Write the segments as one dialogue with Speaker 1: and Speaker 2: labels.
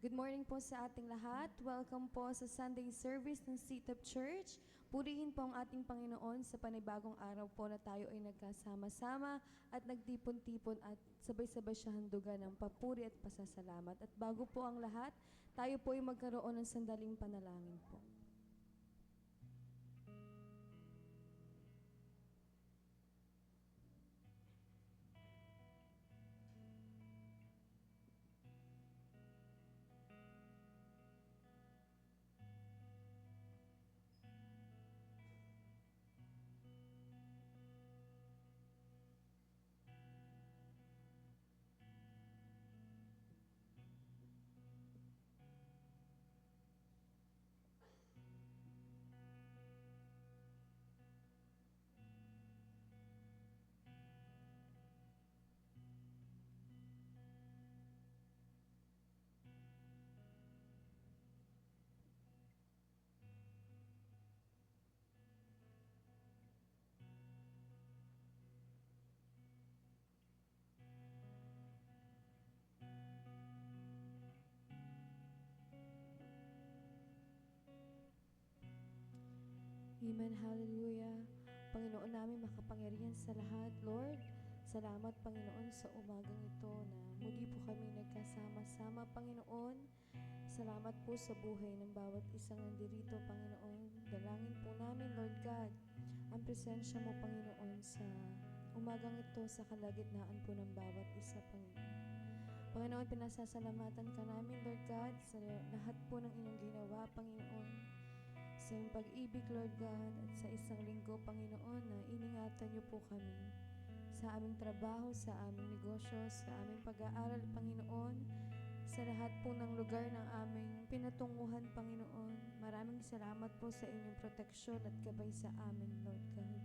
Speaker 1: Good morning po sa ating lahat. Welcome po sa Sunday service ng CTEP Church. Purihin po ang ating Panginoon sa panibagong araw po na tayo ay nagkasama-sama at nagtipon-tipon at sabay-sabay siya handugan ng papuri at pasasalamat. At bago po ang lahat, tayo po ay magkaroon ng sandaling panalangin po. Amen, hallelujah. Panginoon namin makapangyarihan sa lahat, Lord. Salamat, Panginoon, sa umagang ito na muli po kami nagkasama-sama, Panginoon. Salamat po sa buhay ng bawat isang nandirito, Panginoon. Dalangin po namin, Lord God, ang presensya mo, Panginoon, sa umagang ito sa kalagitnaan po ng bawat isa, Panginoon. Panginoon, pinasasalamatan ka namin, Lord God, sa lahat po ng inyong ginawa, Panginoon. Sa iyong pag-ibig, Lord God, at sa isang linggo, Panginoon, na iningatan niyo po kami sa aming trabaho, sa aming negosyo, sa aming pag-aaral, Panginoon, sa lahat po ng lugar ng aming pinatunguhan, Panginoon. Maraming salamat po sa inyong proteksyon at gabay sa amin, Lord God.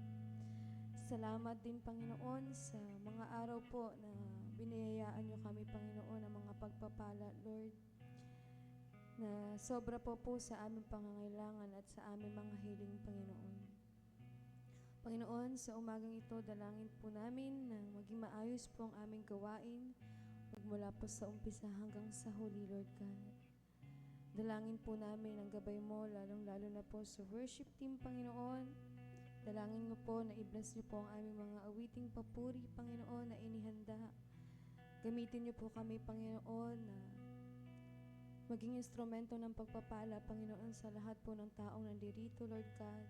Speaker 1: Salamat din, Panginoon, sa mga araw po na biniyayaan niyo kami, Panginoon, ng mga pagpapala, Lord, na sobra po sa aming pangangailangan at sa aming mga hiling, Panginoon. Panginoon, sa umagang ito, dalangin po namin na maging maayos po ang aming gawain, magmula po sa umpisa hanggang sa huli, Lord God. Dalangin po namin ang gabay mo, lalong-lalo na po sa worship team, Panginoon. Dalangin mo po na i-bless niyo po ang aming mga awiting papuri, Panginoon, na inihanda. Gamitin niyo po kami, Panginoon, na maging instrumento ng pagpapala, Panginoon, sa lahat po ng taong nandirito, Lord God.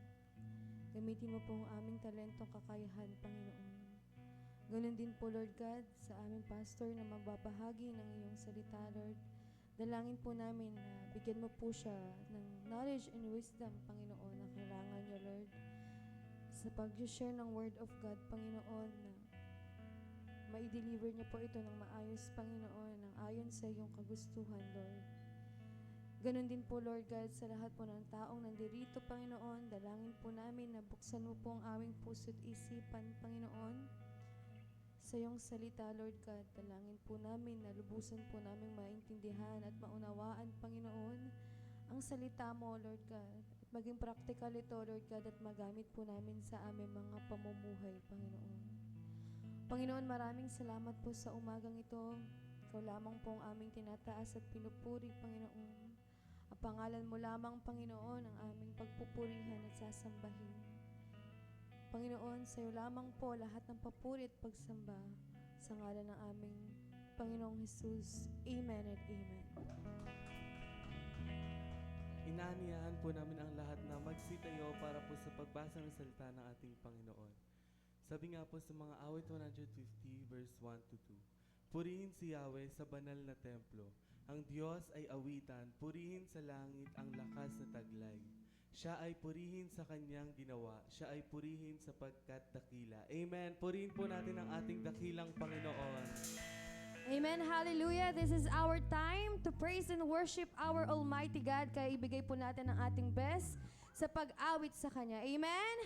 Speaker 1: Gamitin mo po ang aming talentong kakayahan, Panginoon. Ganun din po, Lord God, sa aming pastor na magbabahagi ng iyong salita, Lord. Dalangin po namin na bigyan mo po siya ng knowledge and wisdom, Panginoon, na kailangan niyo, Lord. Sa pag-share ng Word of God, Panginoon, na mai-deliver niyo po ito ng maayos, Panginoon, ng ayon sa iyong kagustuhan, Lord. Ganon din po, Lord God, sa lahat po ng taong nandirito, Panginoon. Dalangin po namin na buksan mo po ang aming puso't isipan, Panginoon, sa iyong salita, Lord God. Dalangin po namin na lubusan po namin maintindihan at maunawaan, Panginoon, ang salita mo, Lord God. At maging practical ito, Lord God, at magamit po namin sa aming mga pamumuhay, Panginoon. Panginoon, maraming salamat po sa umagang ito. Ikaw lamang po ang aming tinataas at pinupuri, Panginoon. Ang pangalan mo lamang, Panginoon, ang aming pagpupurihan at sasambahin. Panginoon, sa iyo lamang po lahat ng papuri at pagsamba sa ngalan ng aming Panginoong Hesus. Amen and amen.
Speaker 2: Inaanyahan po namin ang lahat na magsitayo para po sa pagbasa ng salita ng ating Panginoon. Sabi nga po sa mga awit 150 verse 1 to 2, purihin si Yahweh sa banal na templo. Ang Diyos ay awitan, purihin sa langit ang lakas na taglay. Siya ay purihin sa kanyang ginawa, siya ay purihin sapagkat dakila. Amen. Purihin po natin ang ating dakilang Panginoon.
Speaker 1: Amen, hallelujah. This is our time to praise and worship our Almighty God. Kaya ibigay po natin ang ating best sa pag-awit sa Kanya. Amen?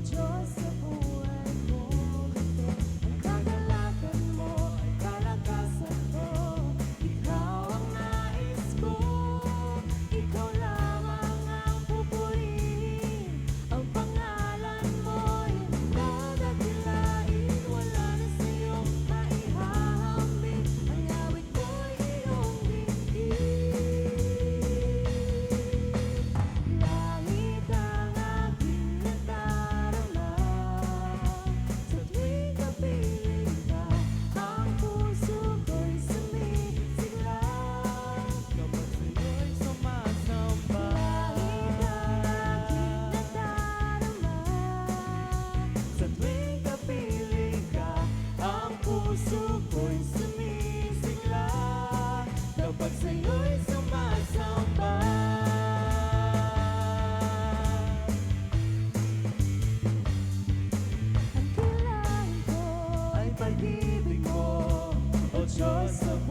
Speaker 3: Diyos sa buhay ko, ito ang kagalakan.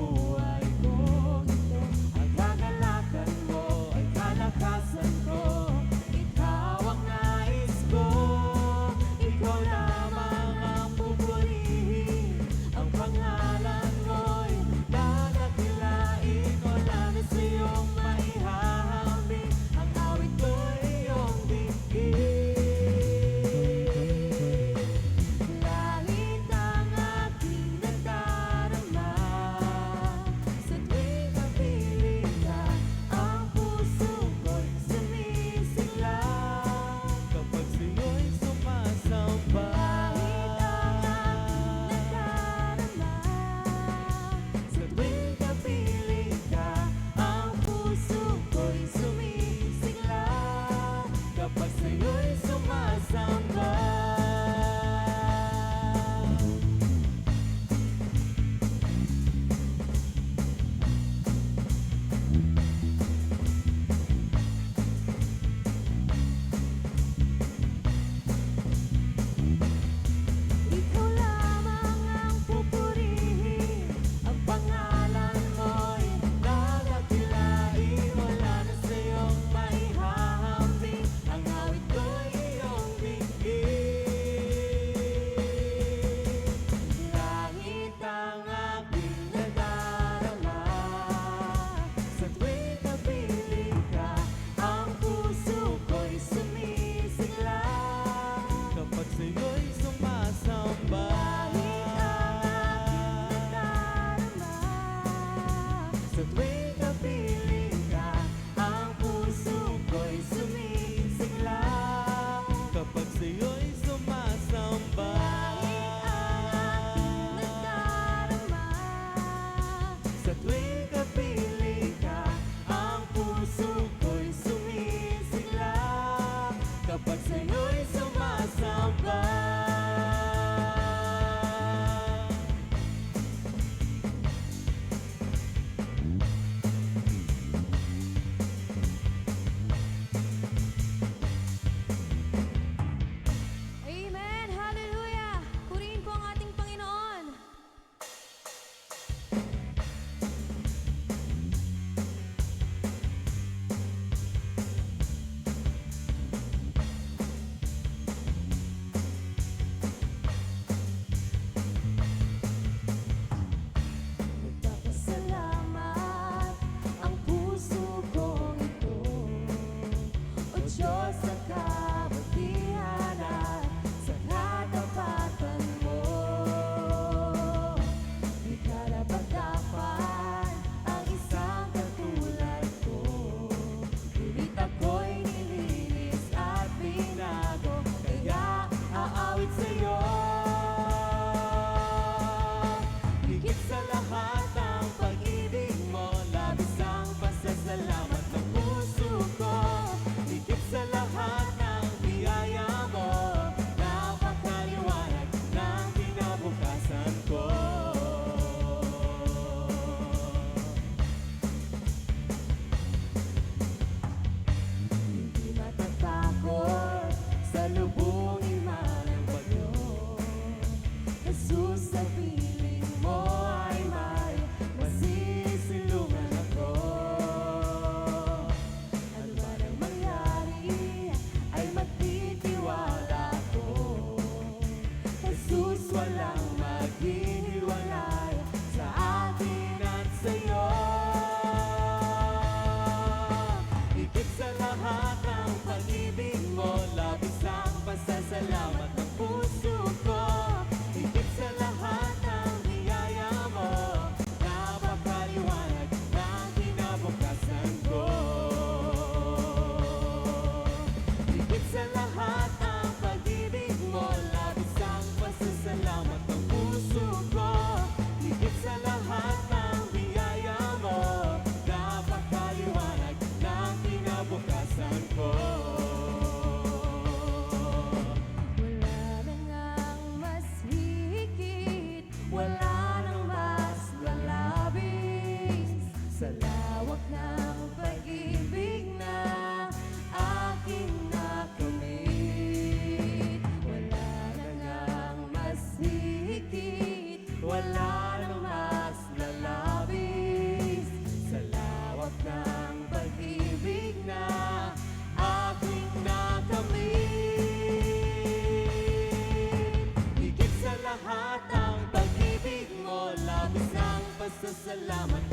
Speaker 3: buhay ko ito. Ang kagalakan mo ay kalakasan ko. Ikaw ang nais ko, ikaw lamang ang pupurihin. Ang pangalan mo'y dadakilain, wala na sa'yong maihahambing. Ang awit ko'y iyong dinggin. Langit ang aking nadarama,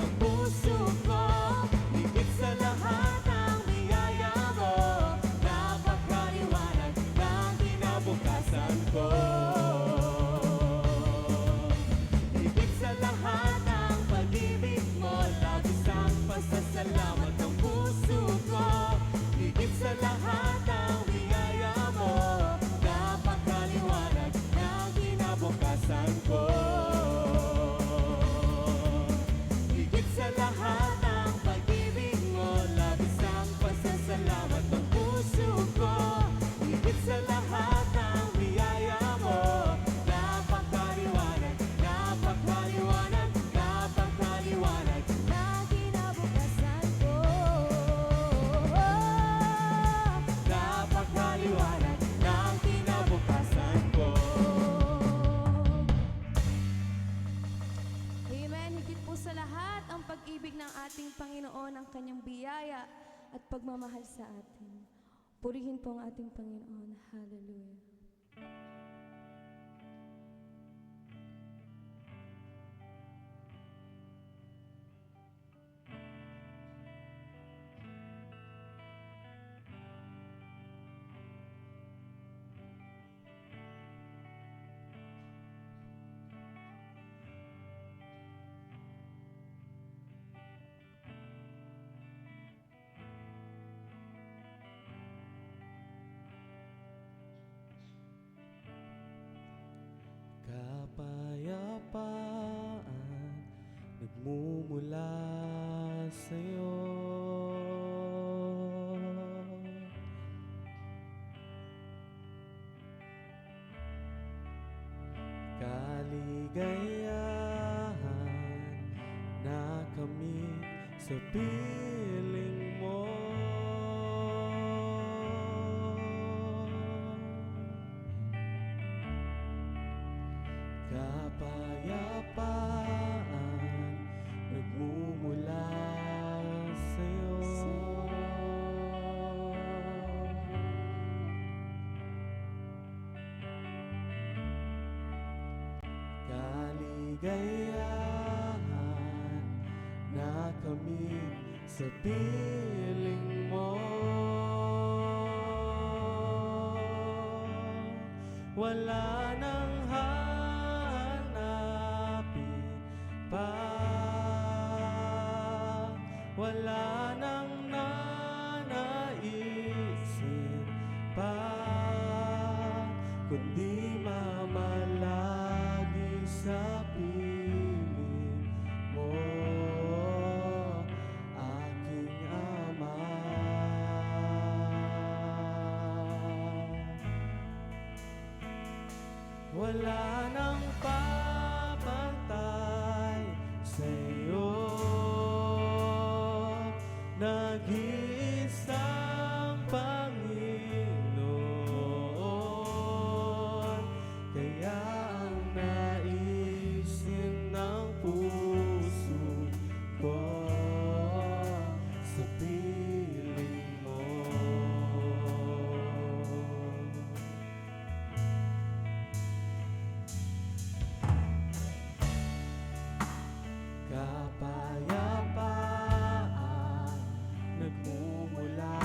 Speaker 3: ng puso ko. Higit sa lahat ang biyaya mo, napakaliwanag ng kinabukasan ko. Higit sa lahat ang pag-ibig mo, labis ang pasasalamat ng puso ko. Higit sa lahat ang biyaya mo, napakaliwanag ng kinabukasan ko. Higit sa lahat ang pag-ibig mo, labis ang pasasalamat ng puso ko. Higit sa lahat ang biyaya mo, napakaliwanag, napakaliwanag, napakaliwanag ng kinabukasan ko. Napakaliwanag ng kinabukasan ko.
Speaker 1: Amen. Higit po sa lahat ang pag-ibig ng ating Panginoon, ang kanyang biyaya at pagmamahal sa atin. Purihin po ang ating Panginoon. Hallelujah.
Speaker 2: Kapayapaan nagmumula sa'yo. Kaligayahan na kamit sa piling mo. Kapayapaan nagmumula sa'yo. Kaligayahan na kamit sa piling mo. Wala nang hanapin pa, wala nang nanaisin pa, kundi mamalagi sa piling mo, aking Ama. Wala nang papantay sa'yo, nag-iisang Panginoon. Kaya ang naisin ng puso ko sa piling mo. Kapayapaan nagmumula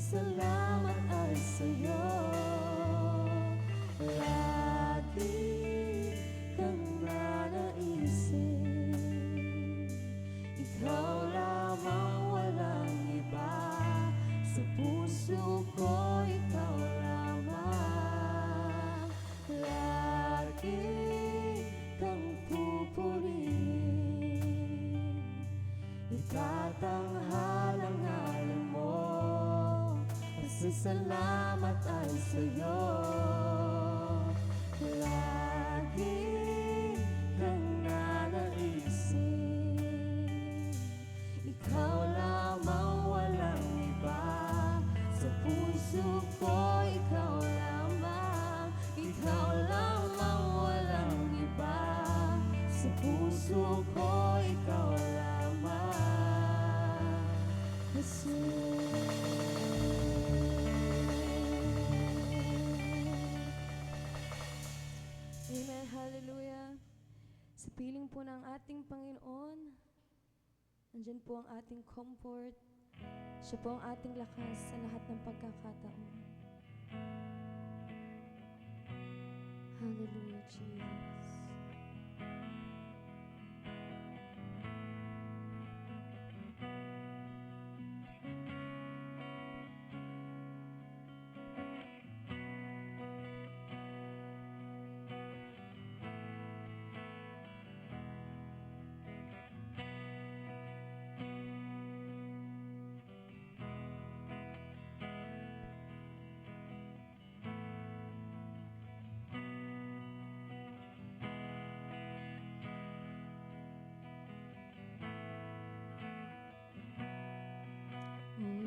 Speaker 3: Salamat ay sa'yo. Lagi kang nanaisin. Ikaw lamang, walang iba. Sa puso ko, ikaw lamang. Lagi kang pupurihin. Itatanghal ang ngalan mo. Pasasalamat ay sa'yo. Lagi kang nanaisin. Ikaw lamang, walang iba. Sa puso ko, ikaw lamang. Ikaw lamang, walang iba. Sa puso ko, ikaw lamang. Jesus.
Speaker 1: Amen. Hallelujah. Sa piling po ng ating Panginoon, andyan po ang ating comfort. Siya po ang ating lakas sa lahat ng pagkakataon. Hallelujah, Jesus.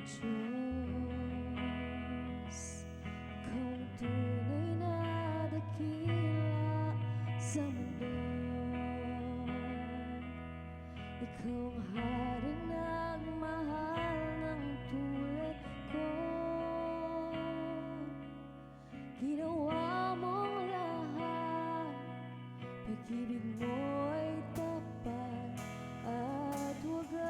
Speaker 1: Diyos, Ikaw tunay na dakila sa mundo. Ikaw ang hari ng mahal ng tulad ko. Ginawa mong lahat, pag-ibig mo'y tapat at wagas.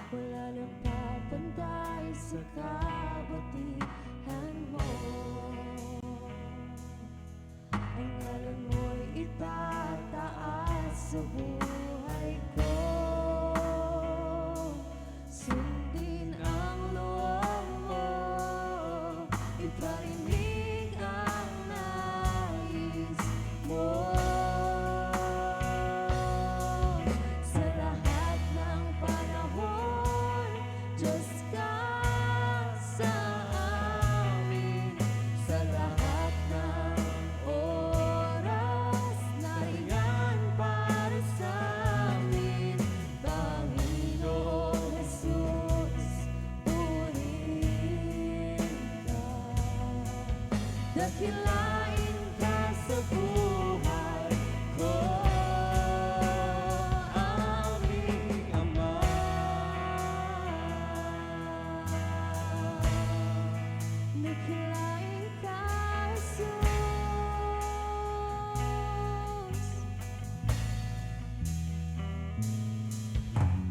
Speaker 1: Wala nang papantay sa kabutihan mo. Ang ngalan mo'y itataas sa buhay ko. Sundin ang loob mo, iparinig ang nais mo. Dakilain ka sa buhay ko, aming Ama. Dakilain ka, Jesus.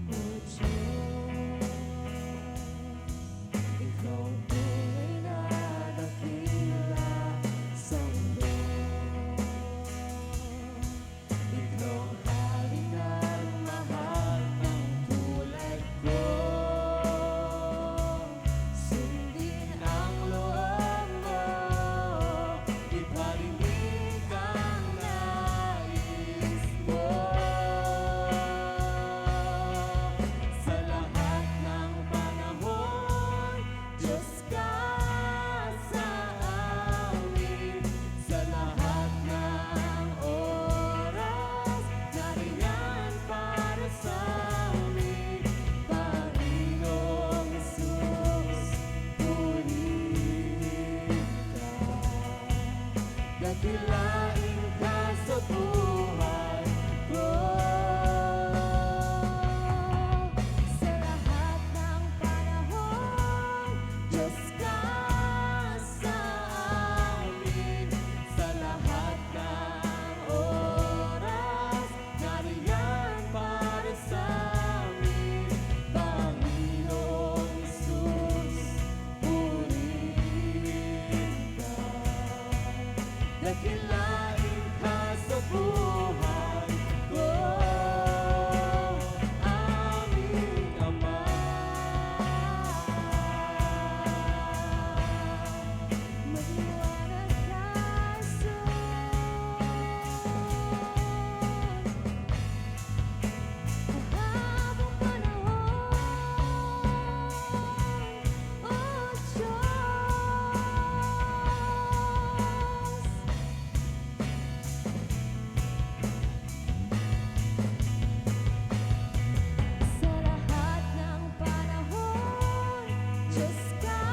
Speaker 1: O Diyos, Ikaw tunay na dakila sa mundo. Ikaw ang hari ng mahal ng tulad ko. Sundin ang loob mo, iparinig ang nais mo. Sa lahat ng panahon, Diyos ka sa amin. Sa lahat ng oras, nariyan para sa amin. Panginoong Jesus, purihin ka. Dakilain ka sa buhay ko. Sa lahat ng panahon, Diyos ka sa amin. Sa lahat ng oras, nariyan
Speaker 3: Dakilain ka sa buhay ko, aming Ama.
Speaker 1: Magliwanag ka, Jesus. Ang habang panahon, O Diyos. Sa lahat ng panahon, Diyos ka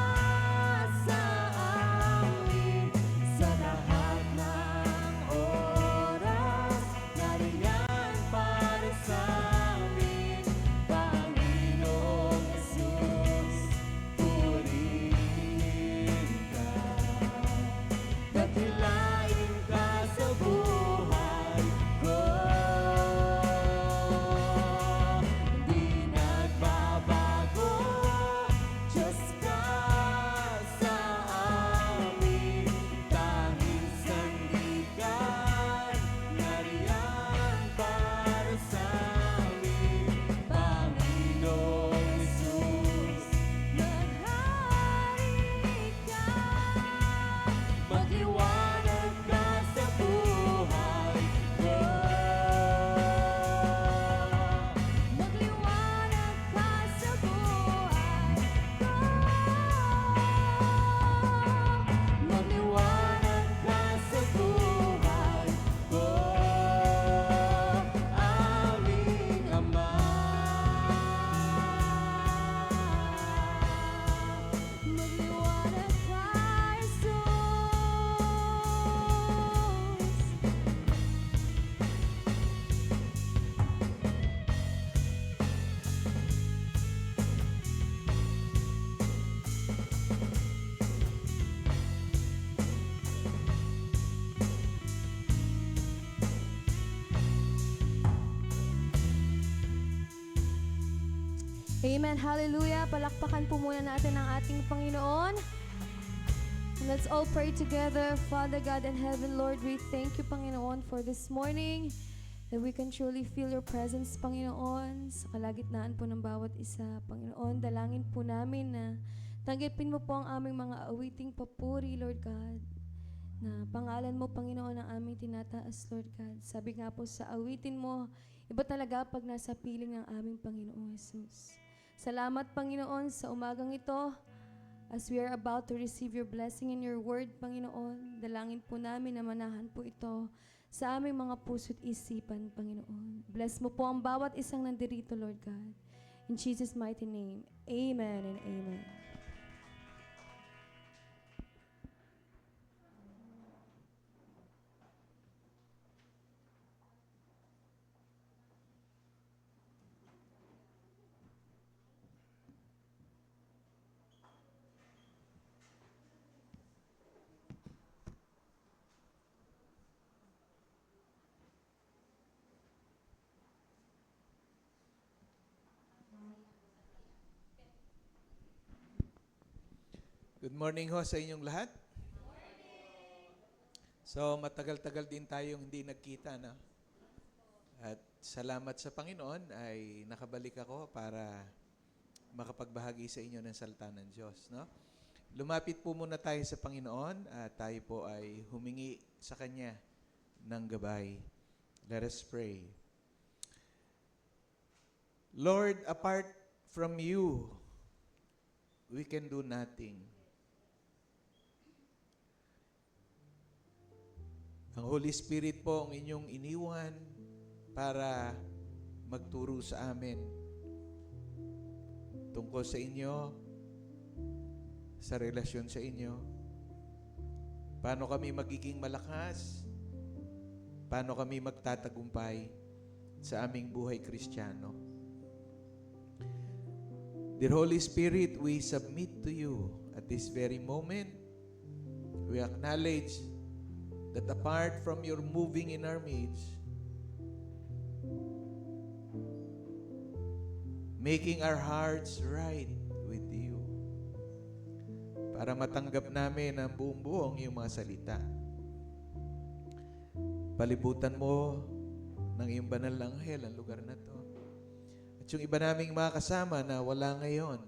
Speaker 1: sa amin. Sa lahat ng oras,
Speaker 3: Nariyan para sa amin, Panginoong Jesus, purihin ka. Dakilain ka sa buhay ko, di nagbabago. Diyos ka sa amin, tanging sandigan. Nariyan para sa amin, Panginoong Jesus.
Speaker 1: maghari ka.
Speaker 3: Magliwanag ka sa buhay ko.
Speaker 1: Magliwanag ka sa buhay ko.
Speaker 3: Magliwanag ka sa buhay ko, aming Ama.
Speaker 1: Magliwanag ka, Jesus. Amen. Hallelujah. Palakpakan po muna natin ang ating Panginoon. And let's all pray together. Father God in heaven, Lord, we thank you, Panginoon, for this morning that we can truly feel your presence, Panginoon, sa kalagitnaan po ng bawat isa. Panginoon, dalangin po namin na tanggapin mo po ang aming mga awiting papuri, Lord God, na pangalan mo, Panginoon, ang aming tinataas, Lord God. Sabi nga po sa awitin mo, iba talaga pag nasa piling ng aming Panginoong Jesus. Salamat, Panginoon, sa umagang ito. As we are about to receive your blessing in your word, Panginoon, dalangin po namin na manahan po ito sa aming mga puso't isipan, Panginoon. Bless mo po ang bawat isang nandirito, Lord God. In Jesus' mighty name, amen and amen.
Speaker 4: Good morning ho sa inyong lahat. So matagal-tagal din tayong hindi nagkita, no? At salamat sa Panginoon ay nakabalik ako para makapagbahagi sa inyo ng salita ng Diyos, no? Lumapit po muna tayo sa Panginoon at tayo po ay humingi sa Kanya ng gabay. Let us pray. Lord, apart from you, we can do nothing. Ang Holy Spirit po ang inyong iniwan para magturo sa amin tungkol sa inyo, sa relasyon sa inyo, paano kami magiging malakas, paano kami magtatagumpay sa aming buhay Kristiyano. Dear Holy Spirit, we submit to you at this very moment. We acknowledge that apart from your moving in our midst, making our hearts right with you, para matanggap namin ang buong-buong iyong mga salita. Palibutan mo ng iyong banal na anghel ang lugar na to. At yung iba naming mga kasama na wala ngayon,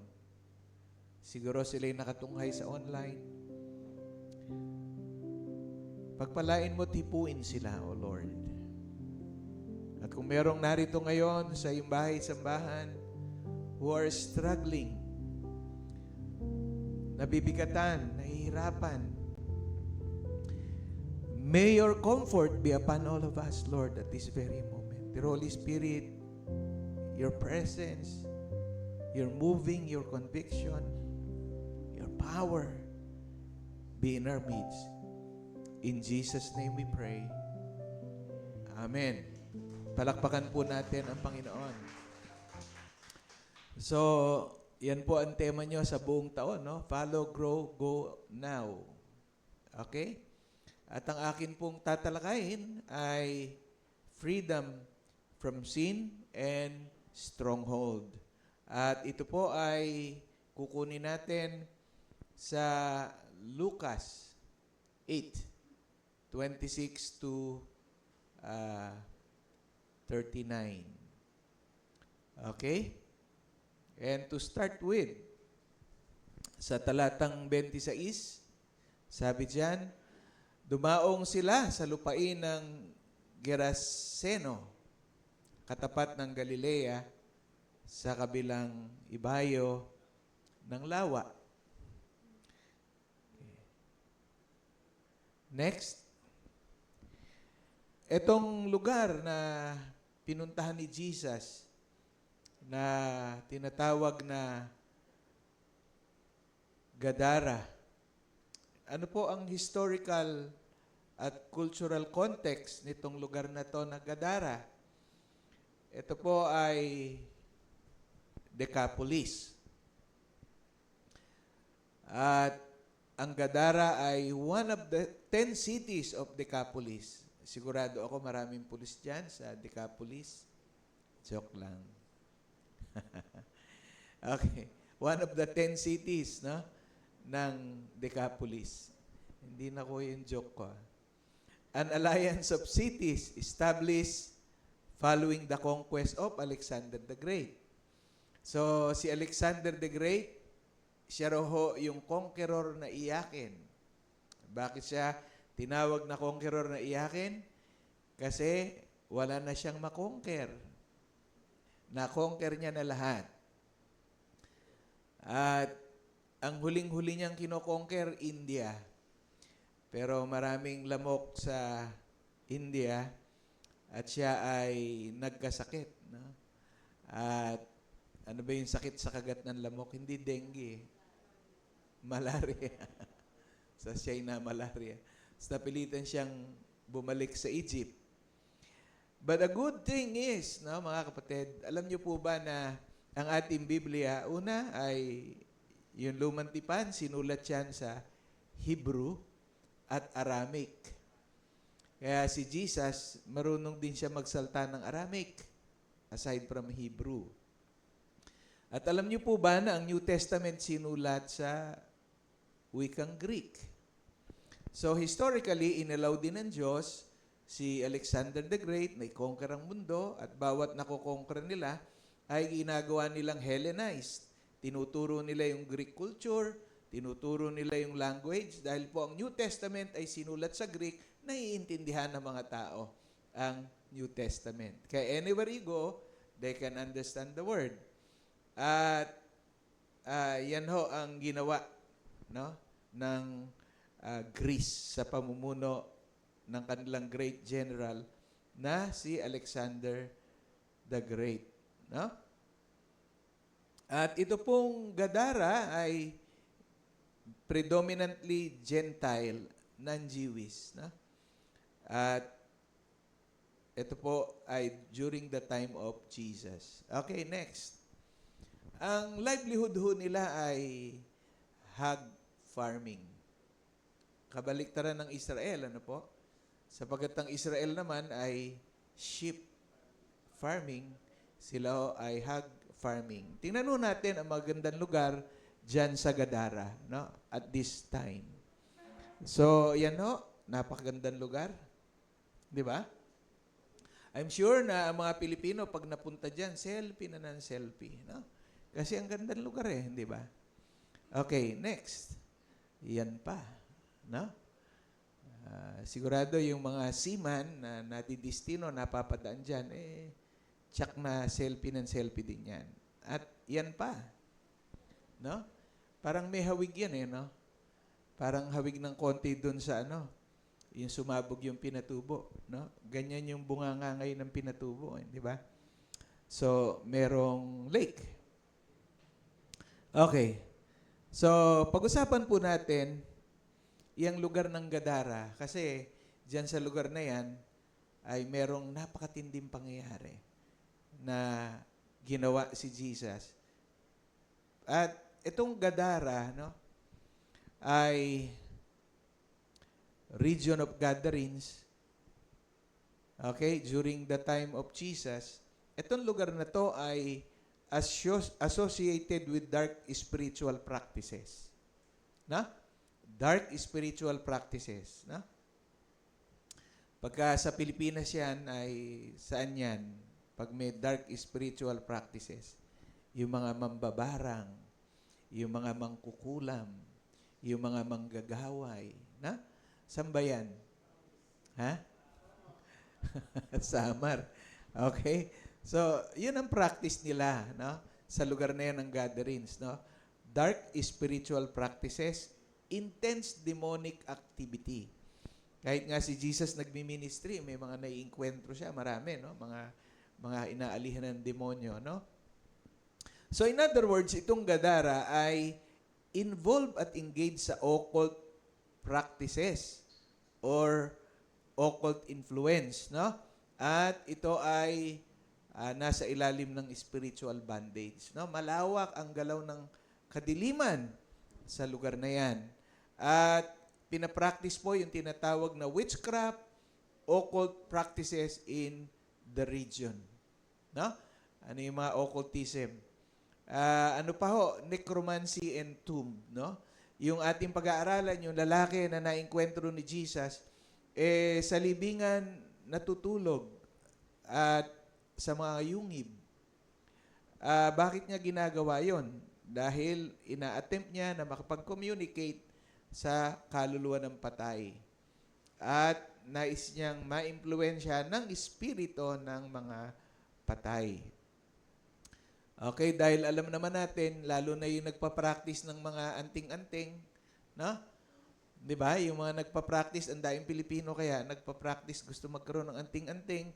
Speaker 4: siguro sila'y nakatunghay sa online. Pagpalain mo, tipuin sila, O Lord. At kung merong narito ngayon sa iyong bahay-sambahan who are struggling, nabibigatan, nahihirapan, may your comfort be upon all of us, Lord, at this very moment. The Holy Spirit, your presence, your moving, your conviction, your power be in our midst. In Jesus' name we pray. Amen. Palakpakan po natin ang Panginoon. So, yan po ang tema nyo sa buong taon, no? Follow, grow, go now. Okay? At ang akin pong tatalakayin ay freedom from sin and stronghold. At ito po ay kukunin natin sa Lucas 8:26 to 39. Okay? And to start with, sa talatang 26, sabi diyan, dumaong sila sa lupain ng Geraseno, katapat ng Galilea, sa kabilang ibayo ng lawa. Next. Itong lugar na pinuntahan ni Jesus na tinatawag na Gadara. Ano po ang historical at cultural context nitong lugar na to na Gadara? Ito po ay Decapolis. At ang Gadara ay one of the 10 cities of Decapolis. Sigurado ako maraming pulis dyan sa Decapolis. Joke lang. Okay. One of the 10 cities, no, ng Decapolis. Hindi na ko yung joke ko. An alliance of cities established following the conquest of Alexander the Great. So, si Alexander the Great, siya raw yung conqueror na iyakin. Bakit siya tinawag na conqueror na iyakin? Kasi wala na siyang makonquer. Na-conquer niya na lahat. At ang huling-huli niyang kinokonquer, India. Pero maraming lamok sa India at siya ay nagkasakit. No? At ano ba yung sakit sa kagat ng lamok? Hindi dengue. Malaria. So siya ay na malaria. So napilitan siyang bumalik sa Egypt. But a good thing is, no, mga kapatid, alam niyo po ba na ang ating Biblia, una ay yung Lumang Tipan, sinulat yan sa Hebrew at Aramaic. Kaya si Jesus, marunong din siya magsalta ng Aramaic aside from Hebrew. At alam niyo po ba na ang New Testament sinulat sa wikang Greek? So historically, inalaw din ng Diyos si Alexander the Great na i-conquer ang mundo at bawat nakukonquer nila ay ginagawa nilang Hellenized. Tinuturo nila yung Greek culture, tinuturo nila yung language dahil po ang New Testament ay sinulat sa Greek, naiintindihan ng mga tao ang New Testament. Kaya anywhere you go, they can understand the word. At yan ho ang ginawa, no, ng Greece sa pamumuno ng kanilang great general na si Alexander the Great. No? At ito pong Gadara ay predominantly Gentile, non-Jewish. No? At ito po ay during the time of Jesus. Okay, next. Ang livelihood ho nila ay hog farming. Kabaliktaran ng Israel, ano po? Sapagkat ang Israel naman ay sheep farming, sila ho ay hog farming. Tingnan ho natin ang magandang lugar dyan sa Gadara, no? At this time. So, yan ho, napakagandang lugar. Di ba? I'm sure na ang mga Pilipino, pag napunta dyan, selfie na ng selfie. No? Kasi ang gandang lugar eh, di ba? Okay, next. Yan pa. No? Sigurado yung mga seaman na nadidistino, napapadaan dyan, tsak na selfie ng selfie din yan. At yan pa. No? Parang may hawig yan eh, no? Parang hawig ng konti dun sa yung sumabog yung pinatubo, no? Ganyan yung bunganga ngayon ng pinatubo, di ba? So, merong lake. Okay. So, pag-usapan po natin yung lugar ng Gadara kasi diyan sa lugar na yan ay merong napakatinding pangyayari na ginawa si Jesus. At itong Gadara, no, ay region of gatherings. Okay, during the time of Jesus, itong lugar na to ay associated with dark spiritual practices. Na? Dark spiritual practices. Na? Pagka sa Pilipinas yan, ay saan yan? Pag may dark spiritual practices, yung mga mambabarang, yung mga mangkukulam, yung mga manggagaway, na? Saan ba yan? Ha? Samar. Okay? So, yun ang practice nila, no? Sa lugar na yan ng gatherings, no? Dark spiritual practices, intense demonic activity. Kahit nga si Jesus nagmi-ministry, may mga naiinkwentro siya, marami, no? Mga inaalihan ng demonyo, no? So, in other words, itong Gadara ay involved at engaged sa occult practices or occult influence, no? At ito ay nasa ilalim ng spiritual bondage, no? Malawak ang galaw ng kadiliman sa lugar na 'yan. At pinapractice po yung tinatawag na witchcraft, occult practices in the region, no? Ano yung mga occultism? Ano pa ho? Necromancy and tomb, no? Yung ating pag-aaralan, yung lalaki na naengkwentro ni Jesus, sa libingan natutulog at sa mga yungib. Bakit niya ginagawa yon? Dahil ina-attempt niya na makapag-communicate sa kaluluwa ng patay. At nais niyang ma-impluwensya ng espiritu ng mga patay. Okay, dahil alam naman natin, lalo na yung nagpa-practice ng mga anting-anting, no? 'Di ba? Yung mga nagpa-practice, ang daing Pilipino kaya nagpa-practice, gusto magkaroon ng anting-anting,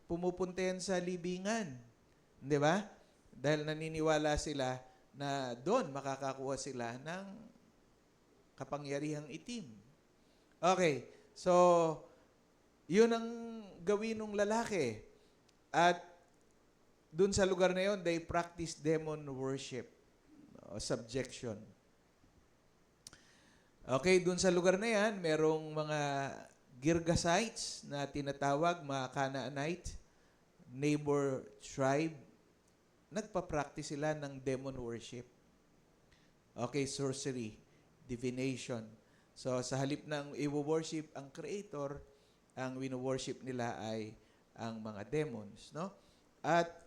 Speaker 4: pumupunta yan sa libingan. 'Di ba? Dahil naniniwala sila na doon makakakuha sila ng kapangyarihang itim. Okay, so yun ang gawin ng lalaki. At doon sa lugar na yon, they practice demon worship, subjection. Okay, doon sa lugar na yan, merong mga Girgasites na tinatawag, mga Canaanite, neighbor tribe. Nagpa-practice sila ng demon worship. Okay, sorcery, divination. So, sa halip ng i-worship ang Creator, ang wino-worship nila ay ang mga demons, no? At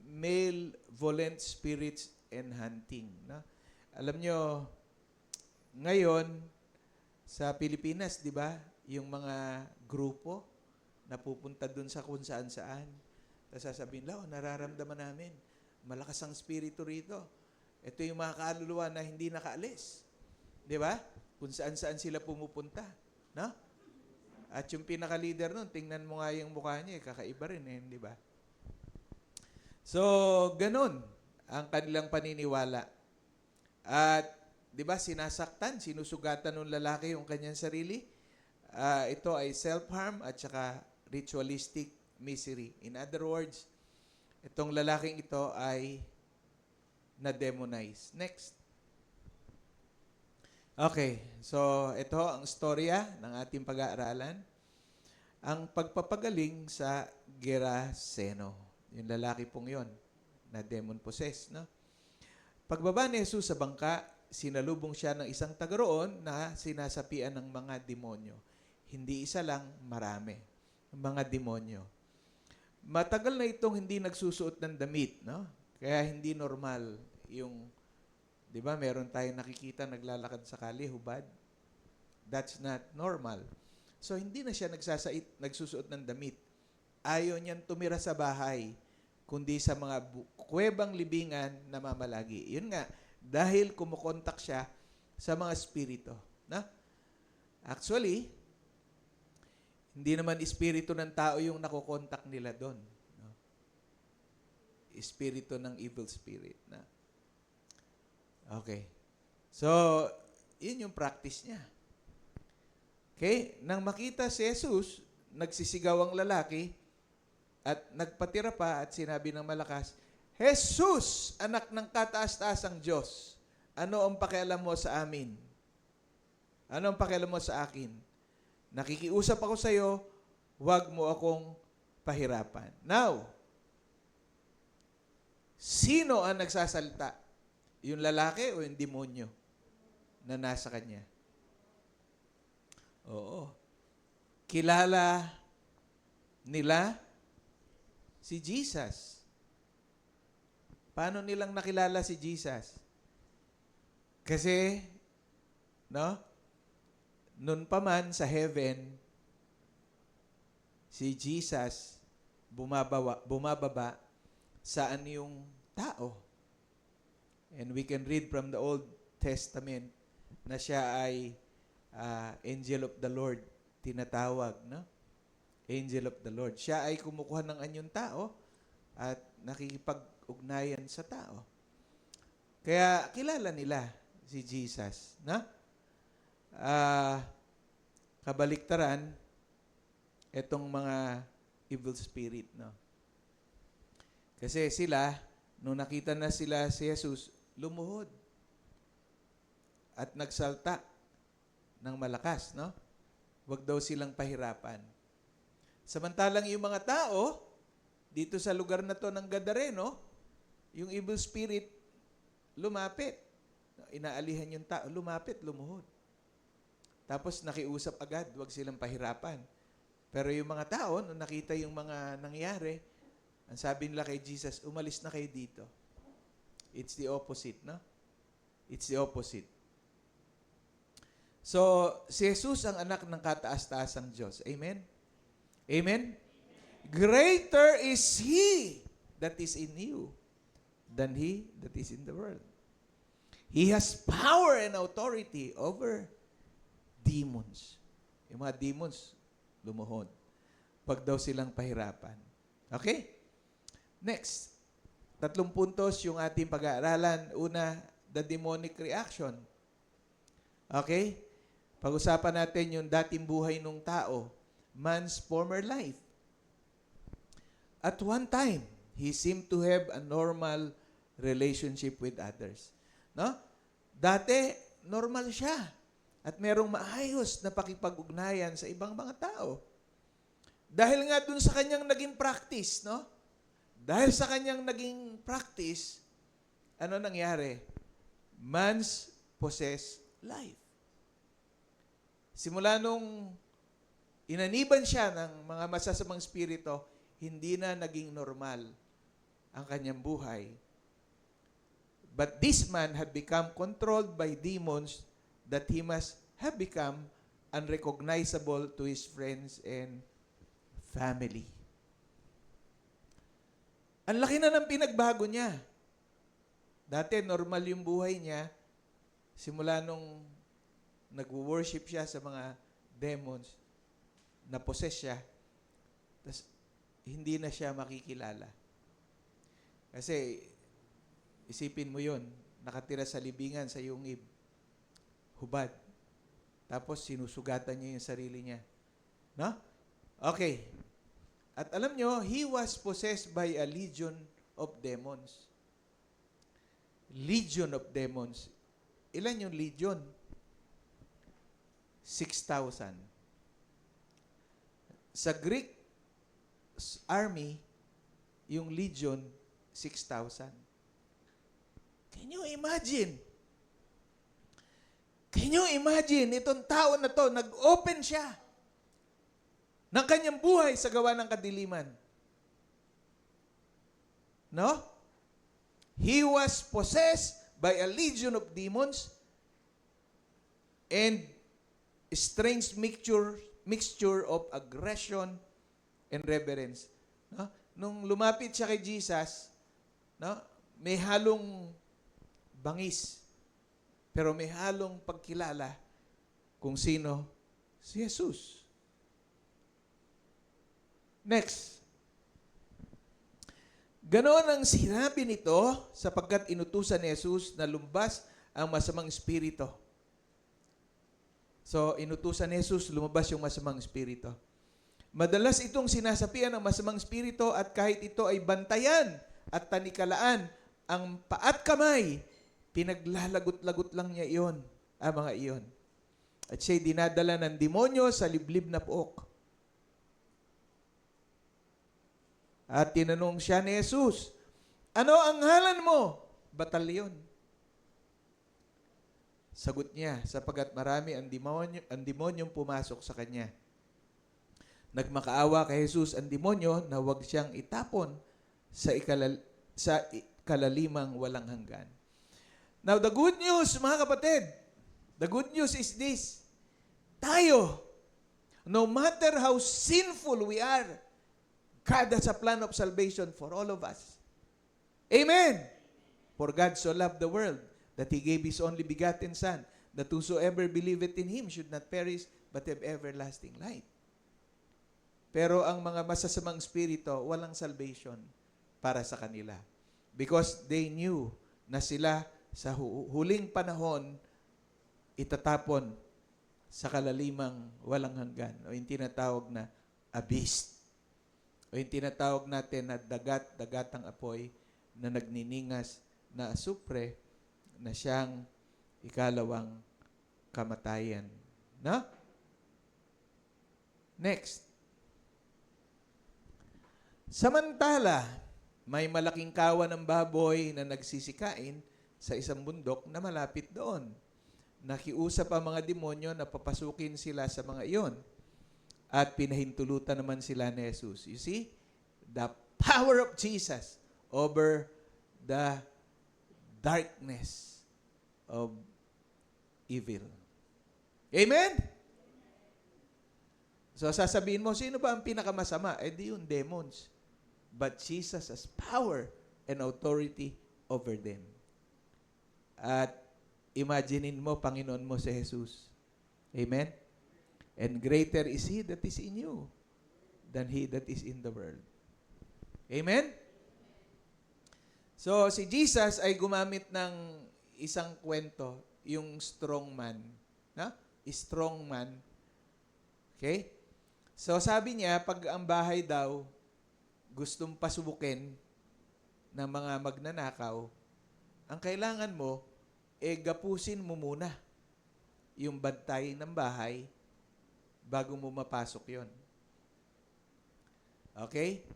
Speaker 4: malevolent spirits and hunting, no? Alam nyo, ngayon, sa Pilipinas, di ba, yung mga grupo na pupunta dun sa kung saan-saan, tapos sasabihin, nararamdaman namin, malakas ang spirito rito. Ito yung mga kaluluwa na hindi nakaalis. Di ba? Kung saan-saan sila pumupunta. No? At yung pinaka-leader nun, tingnan mo nga yung mukha niya, kakaiba rin di ba? So, ganun ang kanilang paniniwala. At, di ba, sinasaktan, sinusugatan ng lalaki yung kanyang sarili. Ito ay self-harm at saka ritualistic misery. In other words, itong lalaking ito ay na-demonize. Next. Okay, so ito ang storya ng ating pag-aaralan. Ang pagpapagaling sa Geraseno. Yung lalaki pong yon na demon possessed, no? Pagbaba ni Jesus sa bangka, sinalubong siya ng isang taga-roon na sinasapian ng mga demonyo. Hindi isa lang, marami. mga demonyo. Matagal na itong hindi nagsusuot ng damit, no? Kaya hindi normal yung, di ba, meron tayong nakikita naglalakad sa kalye, hubad. That's not normal. So, hindi na siya nagsusuot ng damit. Ayaw niyan tumira sa bahay, kundi sa mga kuwebang libingan na mamalagi. Yun nga, dahil kumukontak siya sa mga espiritu. Na? Actually, hindi naman espiritu ng tao yung nakokontak nila doon. No? Espiritu ng evil spirit. Na? Okay. So, yun yung practice niya. Okay? Nang makita si Jesus, nagsisigaw ang lalaki at nagpatira pa at sinabi ng malakas, Jesus, anak ng kataas-taasang Diyos, ano ang pakialam mo sa amin? Ano ang pakialam mo sa akin? Nakikiusap ako sa iyo, huwag mo akong pahirapan. Now, sino ang nagsasalita? Yung lalaki o yung demonyo na nasa kanya? Oo. Kilala nila si Jesus. Paano nilang nakilala si Jesus? Kasi, no? Noon pa man sa heaven, si Jesus bumababa saan yung tao. And we can read from the Old Testament na siya ay angel of the Lord, tinatawag, no? Angel of the Lord. Siya ay kumukuha ng anyong tao at nakikipag-ugnayan sa tao. Kaya kilala nila si Jesus, no? Kabaliktaran, itong mga evil spirit, no? Kasi sila, nung nakita na sila si Jesus, lumuhod at nagsalta ng malakas, no? Huwag daw silang pahirapan. Samantalang yung mga tao, dito sa lugar na to ng Gadareno, yung evil spirit, lumapit. Inaalihan yung tao, lumapit, lumuhod. Tapos nakiusap agad, huwag silang pahirapan. Pero yung mga tao, nung nakita yung mga nangyari, ang sabi nila kay Jesus, umalis na kayo dito. It's the opposite, no? It's the opposite. So, si Jesus ang anak ng kataas-taasang Diyos. Amen? Amen? Greater is He that is in you than he that is in the world. He has power and authority over demons. Yung mga demons, lumuhod. Pag daw silang pahirapan. Okay? Next. 3 puntos yung ating pag-aaralan. Una, the demonic reaction. Okay? Pag-usapan natin yung dating buhay ng tao. Man's former life. At one time, he seemed to have a normal relationship with others. No? Dati, normal siya. At merong maayos na pakipag-ugnayan sa ibang mga tao. Dahil nga dun sa kanyang naging practice, no? Dahil sa kanyang naging practice, ano nangyari? Man's possessed life. Simula nung inaniban siya ng mga masasamang spirito, hindi na naging normal ang kanyang buhay. But this man had become controlled by demons that he must have become unrecognizable to his friends and family. Ang laki na ng pinagbago niya. Dati, normal yung buhay niya. Simula nung nag-worship siya sa mga demons, na-possess siya, tas hindi na siya makikilala. Kasi, isipin mo yon, nakatira sa libingan sa yungib, hubad. Tapos, sinusugatan niya yung sarili niya. No? Okay. At alam nyo, he was possessed by a legion of demons. Legion of demons. Ilan yung legion? 6,000. Sa Greek army, yung legion, 6,000. Can you imagine? Can you imagine? Itong tao na to, nag-open siya. ng kanyang buhay sa gawa ng kadiliman. No? He was possessed by a legion of demons and strange mixture of aggression and reverence. No? Nung lumapit siya kay Jesus, no? May halong bangis, pero may halong pagkilala kung sino si Jesus. Next. Ganon ang sinabi nito sapagkat inutusan ni Jesus na lumbas ang masamang espiritu. So, inutusan ni Jesus, lumabas yung masamang espiritu. Madalas itong sinasapian ng masamang espiritu at kahit ito ay bantayan at tanikalaan, ang paat kamay, pinaglalagot-lagot lang niya iyon, mga iyon. At siya'y dinadala ng demonyo sa liblib na pook. At tinanong siya ni Jesus, ano ang ngalan mo? Batalyon. Sagot niya, sapagat marami ang demonyong pumasok sa kanya. Nagmakaawa kay Jesus ang demonyo na huwag siyang itapon sa kalalimang walang hanggan. Now, the good news, mga kapatid, the good news is this. Tayo, no matter how sinful we are, God has a plan of salvation for all of us. Amen. For God so loved the world that He gave His only begotten Son, that whosoever believeth in Him should not perish, but have everlasting life. Pero ang mga masasamang spirito, walang salvation para sa kanila. Because they knew na sila sa huling panahon itatapon sa kalalimang walang hanggan o yung tinatawag na abyss. O yung tinatawag natin na dagatang apoy na nagniningas na asupre na siyang ikalawang kamatayan. No? Next. Samantala, may malaking kawan ng baboy na nagsisikain sa isang bundok na malapit doon. Nakiusap ang mga demonyo na papasukin sila sa mga iyon. At pinahintulutan naman sila ni Jesus. You see? The power of Jesus over the darkness of evil. Amen? So sasabihin mo, sino ba ang pinakamasama? Eh di yung demons. But Jesus has power and authority over them. At imaginein mo, Panginoon mo si Jesus. Amen? And greater is He that is in you than he that is in the world. Amen? So, si Jesus ay gumamit ng isang kwento, yung strong man. Na? Strong man. Okay? So, sabi niya, pag ang bahay daw gustong pasubukin ng mga magnanakaw, ang kailangan mo, gapusin mo muna yung bantay ng bahay bago mo mapasok yon. Okay?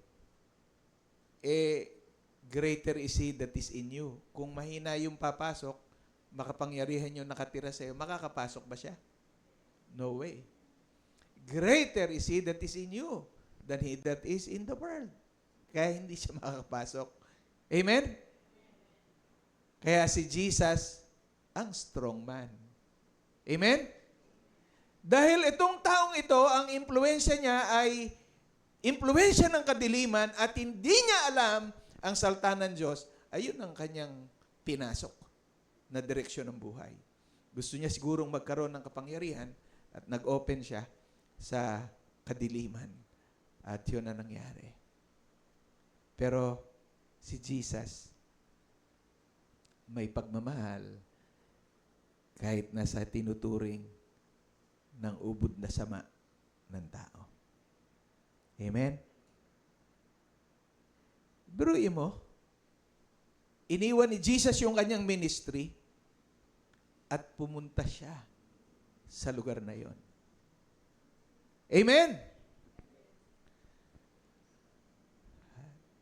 Speaker 4: Greater is He that is in you. Kung mahina yung papasok, makapangyarihan yung nakatira sa'yo, makakapasok ba siya? No way. Greater is He that is in you than he that is in the world. Kaya hindi siya makakapasok. Amen? Kaya si Jesus, ang strong man. Amen? Dahil itong taong ito, ang impluensya niya ay impluensya ng kadiliman at hindi niya alam ang salta ng Diyos, ayun ang kanyang pinasok na direksyon ng buhay. Gusto niya sigurong magkaroon ng kapangyarihan at nag-open siya sa kadiliman. At yun ang nangyari. Pero si Jesus, may pagmamahal kahit nasa tinuturing ng ubod na sama ng tao. Amen? Biruin mo, iniwan ni Jesus yung kanyang ministry at pumunta siya sa lugar na yon. Amen?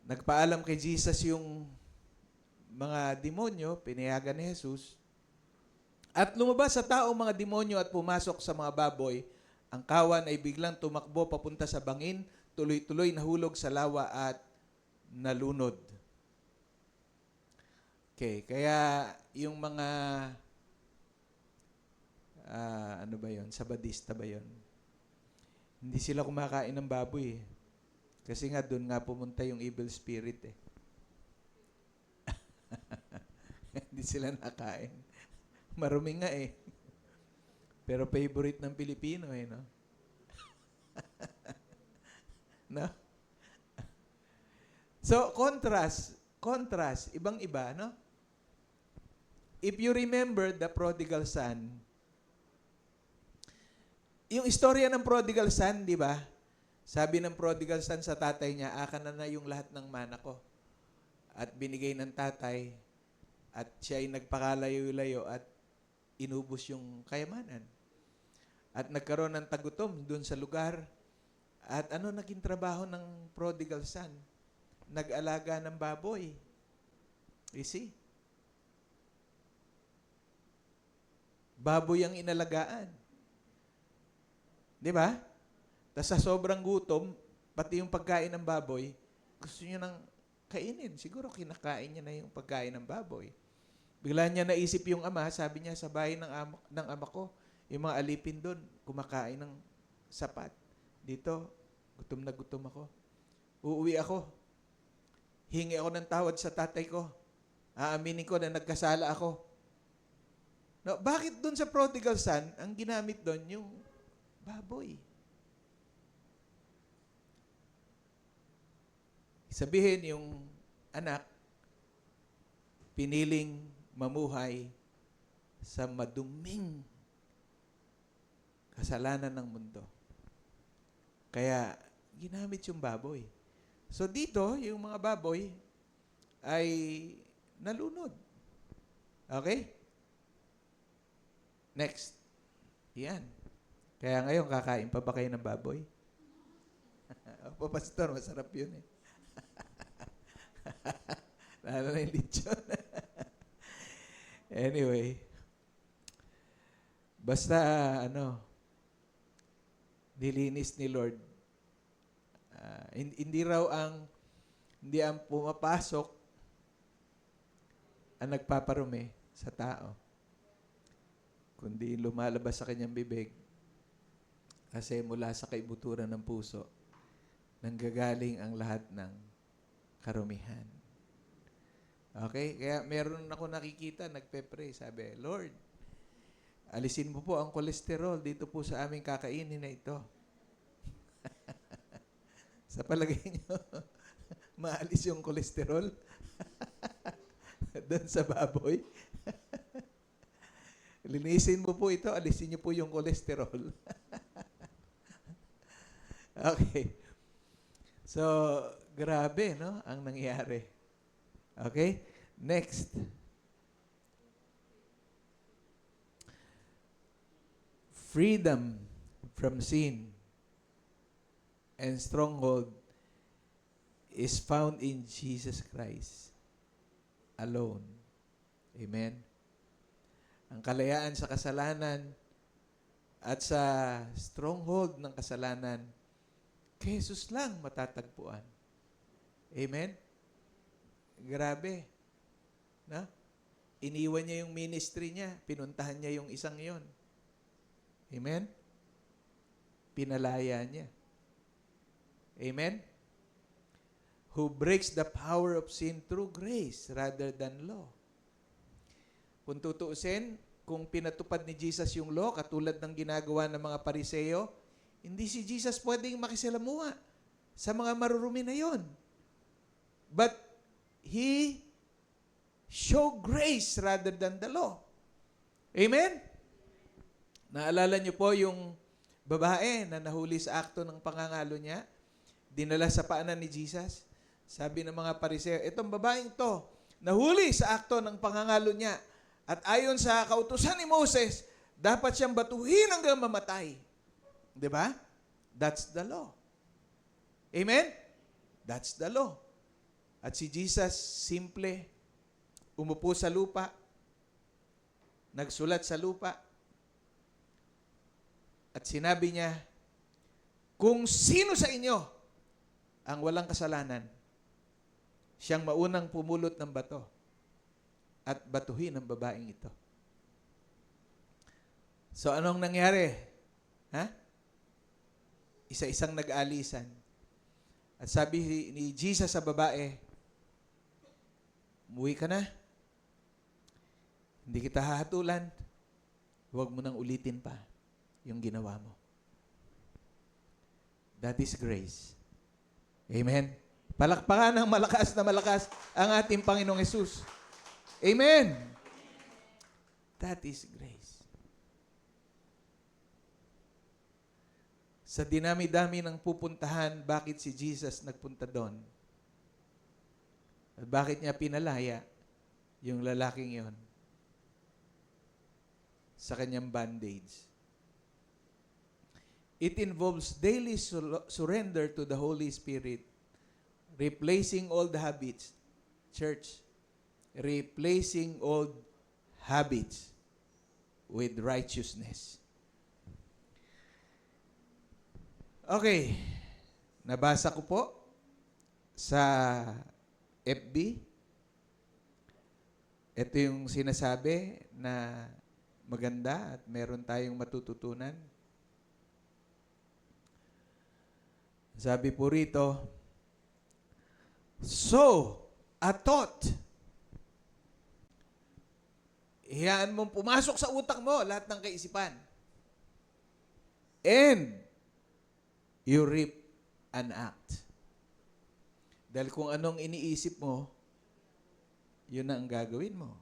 Speaker 4: Nagpaalam kay Jesus yung mga demonyo, pinayagan ni Jesus, at lumabas sa tao mga demonyo at pumasok sa mga baboy, Ang kawan ay biglang tumakbo papunta sa bangin, tuloy-tuloy nahulog sa lawa at nalunod. Okay, kaya yung mga ano ba yon? Sabadista ba yon? Hindi sila kumakain ng baboy eh. Kasi nga doon nga pumunta yung evil spirit eh. Hindi sila nakain. Marumi nga eh. Pero favorite ng Pilipino eh, no? No? So, contrast, ibang-iba, no? If you remember the prodigal son, yung istorya ng prodigal son, di ba? Sabi ng prodigal son sa tatay niya, akin na yung lahat ng mana ko. At binigay ng tatay, at siya ay nagpakalayo-layo at inubos yung kayamanan. At nagkaroon ng tagutom dun sa lugar. At ano naging trabaho ng prodigal son? Nag-alaga ng baboy. You see? Baboy ang inalagaan. Di ba? Tapos sa sobrang gutom, pati yung pagkain ng baboy, gusto niya nang kainin. Siguro kinakain niya na yung pagkain ng baboy. Bigla niya naisip yung ama, sabi niya sa bahay ng ama ko, yung mga alipin doon, kumakain ng sapat. Dito, gutom na gutom ako. Uuwi ako. Hingi ako ng tawad sa tatay ko. Aaminin ko na nagkasala ako. No, bakit doon sa prodigal son, ang ginamit doon yung baboy? Sabihin yung anak, piniling mamuhay sa maduming kasalanan ng mundo. Kaya, ginamit yung baboy. So, dito, yung mga baboy ay nalunod. Okay? Next. Yan. Kaya ngayon, kakain pa ba kayo ng baboy? Opo, pastor, masarap yun eh. Lalo na yung lechon. Anyway, basta, nilinis ni Lord. Hindi ang pumapasok ang nagpaparumi sa tao, kundi lumalabas sa kanyang bibig kasi mula sa kaibuturan ng puso nanggagaling ang lahat ng karumihan. Okay? Kaya meron ako nakikita, nagpe-pray, sabi, Lord, alisin mo po ang kolesterol dito po sa aming kakainin na ito. Sa palagay niyo, maalis yung kolesterol doon sa baboy. Linisin mo po ito, alisin niyo po yung kolesterol. Okay. So, grabe, no? Ang nangyari. Okay? Next. Freedom from sin and stronghold is found in Jesus Christ alone. Amen? Ang kalayaan sa kasalanan at sa stronghold ng kasalanan, kay Jesus lang matatagpuan. Amen? Grabe. Na? Iniwan niya yung ministry niya. Pinuntahan niya yung isang yon. Amen? Pinalaya niya. Amen? Who breaks the power of sin through grace rather than law. Kung tutuusin, kung pinatupad ni Jesus yung law, katulad ng ginagawa ng mga Pariseo, hindi si Jesus pwedeng makisalamuha sa mga marurumi na yon. But He showed grace rather than the law. Amen? Naalala niyo po yung babae na nahuli sa akto ng pangangalo niya, dinala sa paanan ni Jesus. Sabi ng mga Pariseo, itong babaeng to, nahuli sa akto ng pangangalo niya, at ayon sa kautusan ni Moses, dapat siyang batuhin hanggang mamatay. Di ba? That's the law. Amen? That's the law. At si Jesus, simple, umupo sa lupa, nagsulat sa lupa, At sinabi niya, kung sino sa inyo ang walang kasalanan, siyang maunang pumulot ng bato at batuhin ang babaeng ito. So anong nangyari? Ha? Isa-isang nag-alisan. At sabi ni Jesus sa babae, umuwi ka na. Hindi kita hahatulan. Huwag mo nang ulitin pa yung ginawa mo. That is grace. Amen. Palakpakan ng malakas na malakas ang ating Panginoong Yesus. Amen. That is grace. Sa dinami-dami ng pupuntahan, bakit si Jesus nagpunta doon? At bakit niya pinalaya yung lalaking yon sa kanyang bandage? It involves daily surrender to the Holy Spirit, replacing old habits. Church, replacing old habits with righteousness. Okay, nabasa ko po sa FB. Ito yung sinasabi na maganda at meron tayong matututunan. Sabi po rito, so, a thought. Iyaan mong pumasok sa utak mo lahat ng kaisipan. And you reap an act. Dahil kung anong iniisip mo, yun na ang gagawin mo.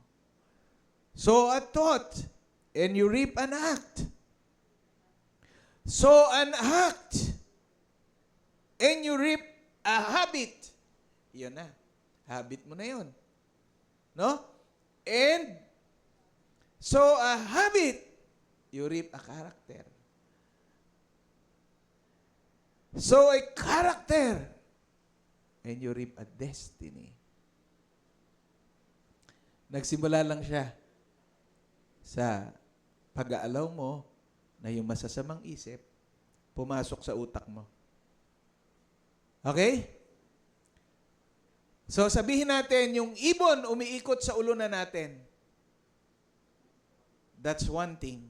Speaker 4: So, a thought, and you reap an act. So, an act, and you reap a habit. Yun na. Habit mo na yun. No? And, so, a habit, you reap a character. So, a character, and you reap a destiny. Nagsimula lang siya sa pag-aalaw mo na yung masasamang isip pumasok sa utak mo. Okay? So, sabihin natin, yung ibon umiikot sa ulo na natin. That's one thing.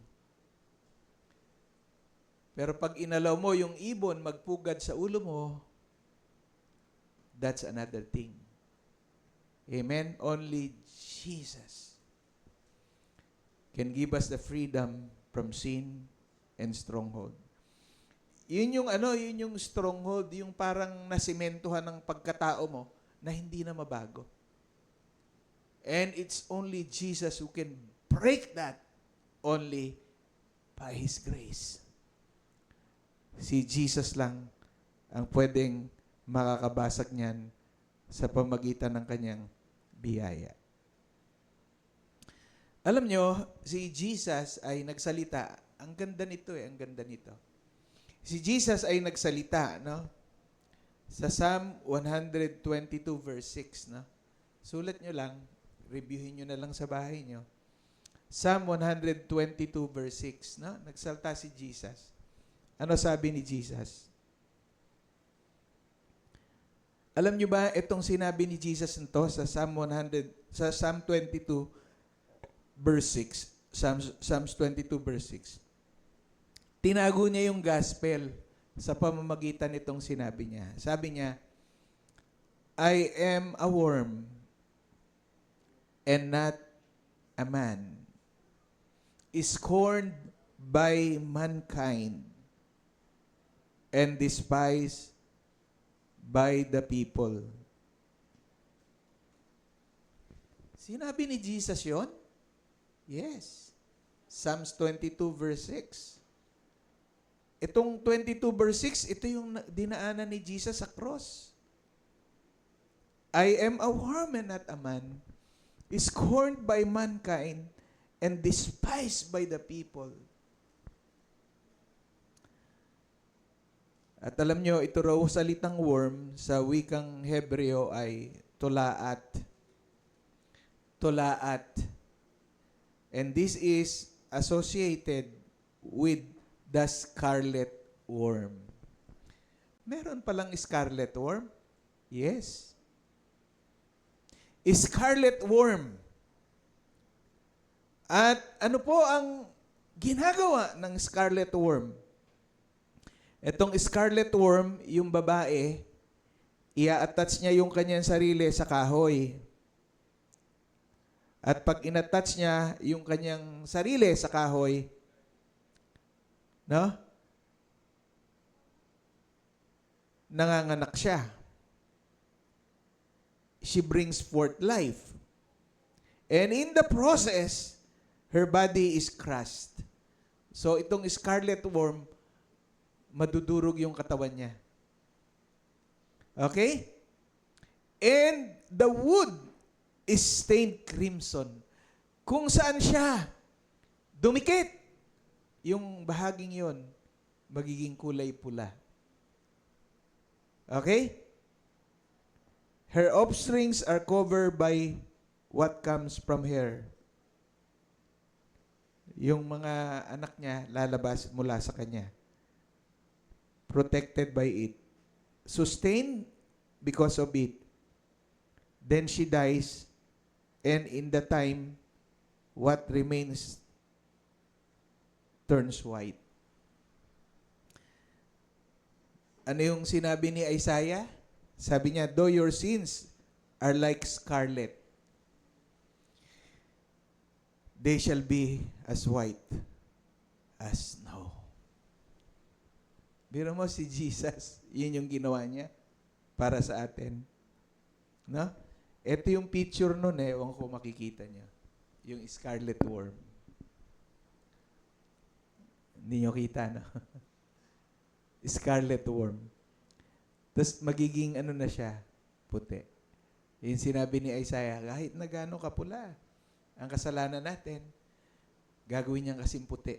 Speaker 4: Pero pag inalaw mo yung ibon magpugad sa ulo mo, that's another thing. Amen? Only Jesus can give us the freedom from sin and stronghold. Yun yung stronghold, yung parang nasimentuhan ng pagkatao mo na hindi na mabago. And it's only Jesus who can break that only by His grace. Si Jesus lang ang pwedeng makakabasag niyan sa pamagitan ng kanyang biyaya. Alam nyo, si Jesus ay nagsalita. Ang ganda nito ang ganda nito. Si Jesus ay nagsalita, no? Sa Psalm 122 verse 6, no? Sulat nyo lang, reviewin nyo na lang sa bahay nyo. Psalm 122 verse 6, no? Nagsalta si Jesus. Ano sabi ni Jesus? Alam nyo ba itong sinabi ni Jesus nito sa Psalm 22 verse 6, Psalms 22 verse 6. Tinago niya yung gospel sa pamamagitan nitong sinabi niya. Sabi niya, I am a worm and not a man, scorned by mankind and despised by the people. Sinabi ni Jesus yon? Yes. Psalms 22 verse 6. Itong 22 verse 6, ito yung dinaanan ni Jesus sa cross. I am a worm and not a man, scorned by mankind and despised by the people. At alam nyo, ito raw salitang worm sa wikang Hebreo ay tulaat. Tulaat. And this is associated with the scarlet worm. Meron palang scarlet worm? Yes. Scarlet worm. At ano po ang ginagawa ng scarlet worm? Itong scarlet worm, yung babae, ia-attach niya yung kanyang sarili sa kahoy. At pag in-attach niya yung kanyang sarili sa kahoy, no? Nanganganak siya. She brings forth life. And in the process, her body is crushed. So itong scarlet worm, madudurog yung katawan niya. Okay? And the wood is stained crimson. Kung saan siya dumikit, yung bahaging yon magiging kulay pula. Okay? Her offsprings are covered by what comes from her. Yung mga anak niya lalabas mula sa kanya. Protected by it. Sustained because of it. Then she dies, and in the time, what remains turns white. Ano yung sinabi ni Isaiah? Sabi niya, though your sins are like scarlet, they shall be as white as snow. Biro mo si Jesus, yun yung ginawa niya para sa atin. No? Ito yung picture nun ewan ko makikita niyo. Yung scarlet worm. Hindi niyo kita, no? Scarlet worm. Tapos magiging ano na siya, puti. Yung sinabi ni Isaiah, kahit na gaano kapula ang kasalanan natin, gagawin niyang kasing puti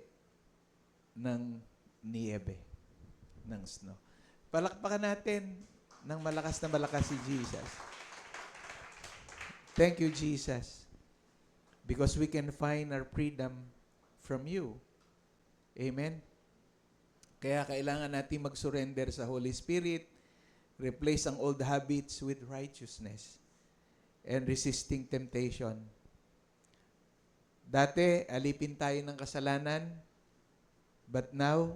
Speaker 4: ng niebe, ng snow. Palakpakan natin ng malakas na malakas si Jesus. Thank you, Jesus. Because we can find our freedom from you. Amen? Kaya kailangan natin mag-surrender sa Holy Spirit, replace ang old habits with righteousness, and resisting temptation. Dati, alipin tayo ng kasalanan, but now,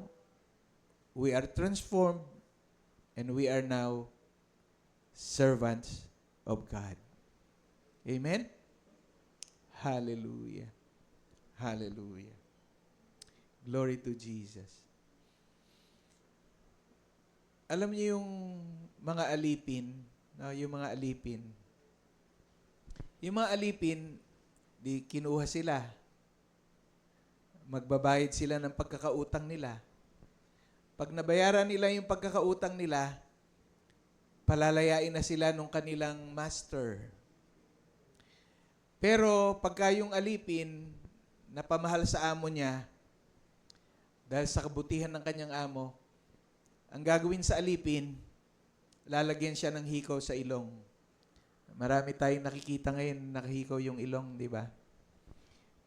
Speaker 4: we are transformed, and we are now servants of God. Amen? Hallelujah. Hallelujah. Glory to Jesus. Alam niyo yung mga alipin, no, yung mga alipin. Yung mga alipin, di kinuha sila. Magbabayad sila ng pagkakautang nila. Pag nabayaran nila yung pagkakautang nila, palalayain na sila nung kanilang master. Pero pagka yung alipin, napamahal sa amo niya, dahil sa kabutihan ng kanyang amo, ang gagawin sa alipin, lalagyan siya ng hikaw sa ilong. Marami tayong nakikita ngayon, nakahikaw yung ilong, di ba?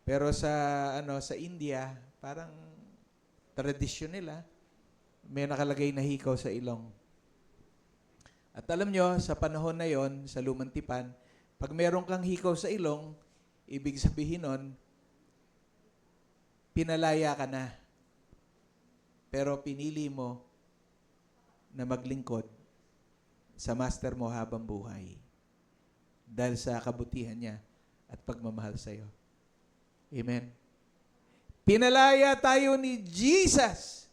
Speaker 4: Pero sa India, parang tradisyon nila, may nakalagay na hikaw sa ilong. At alam nyo, sa panahon na yon, sa Lumang Tipan, pag meron kang hikaw sa ilong, ibig sabihin nun, pinalaya ka na. Pero pinili mo na maglingkod sa master mo habang buhay dahil sa kabutihan niya at pagmamahal sa iyo. Amen. Pinalaya tayo ni Jesus.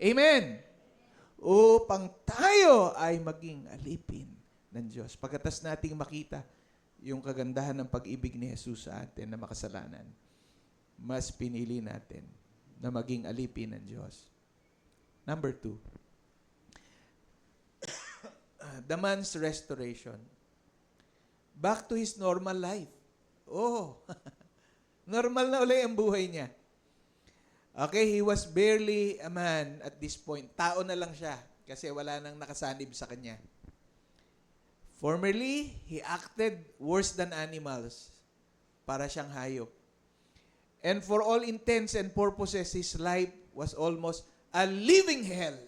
Speaker 4: Amen. Upang tayo ay maging alipin ng Diyos. Pagkatas nating makita yung kagandahan ng pag-ibig ni Jesus sa atin na makasalanan, mas pinili natin na maging alipin ng Diyos. Number 2. The man's restoration. Back to his normal life. Oh, normal na ulit ang buhay niya. Okay, he was barely a man at this point. Tao na lang siya kasi wala nang nakasanib sa kanya. Formerly, he acted worse than animals. Para siyang hayop. And for all intents and purposes, his life was almost a living hell.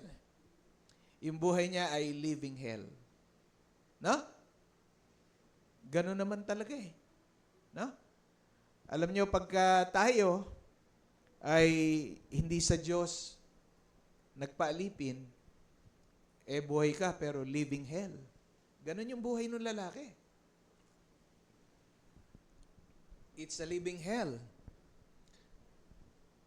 Speaker 4: Yung buhay niya ay living hell. No? Ganun naman talaga eh. No? Alam niyo, pagka tayo ay hindi sa Diyos nagpaalipin, buhay ka pero living hell. Ganun yung buhay ng lalaki. It's a living hell.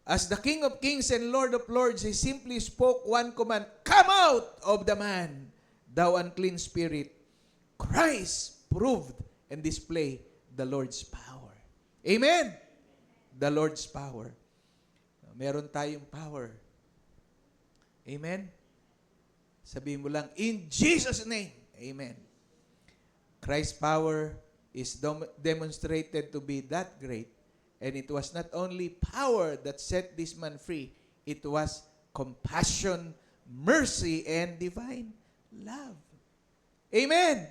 Speaker 4: As the King of Kings and Lord of Lords, He simply spoke one command, "Come out of the man, thou unclean spirit." Christ proved and displayed the Lord's power. Amen? The Lord's power. Meron tayong power. Amen? Sabihin mo lang, in Jesus' name. Amen. Christ's power is demonstrated to be that great. And it was not only power that set this man free, it was compassion, mercy, and divine love. Amen!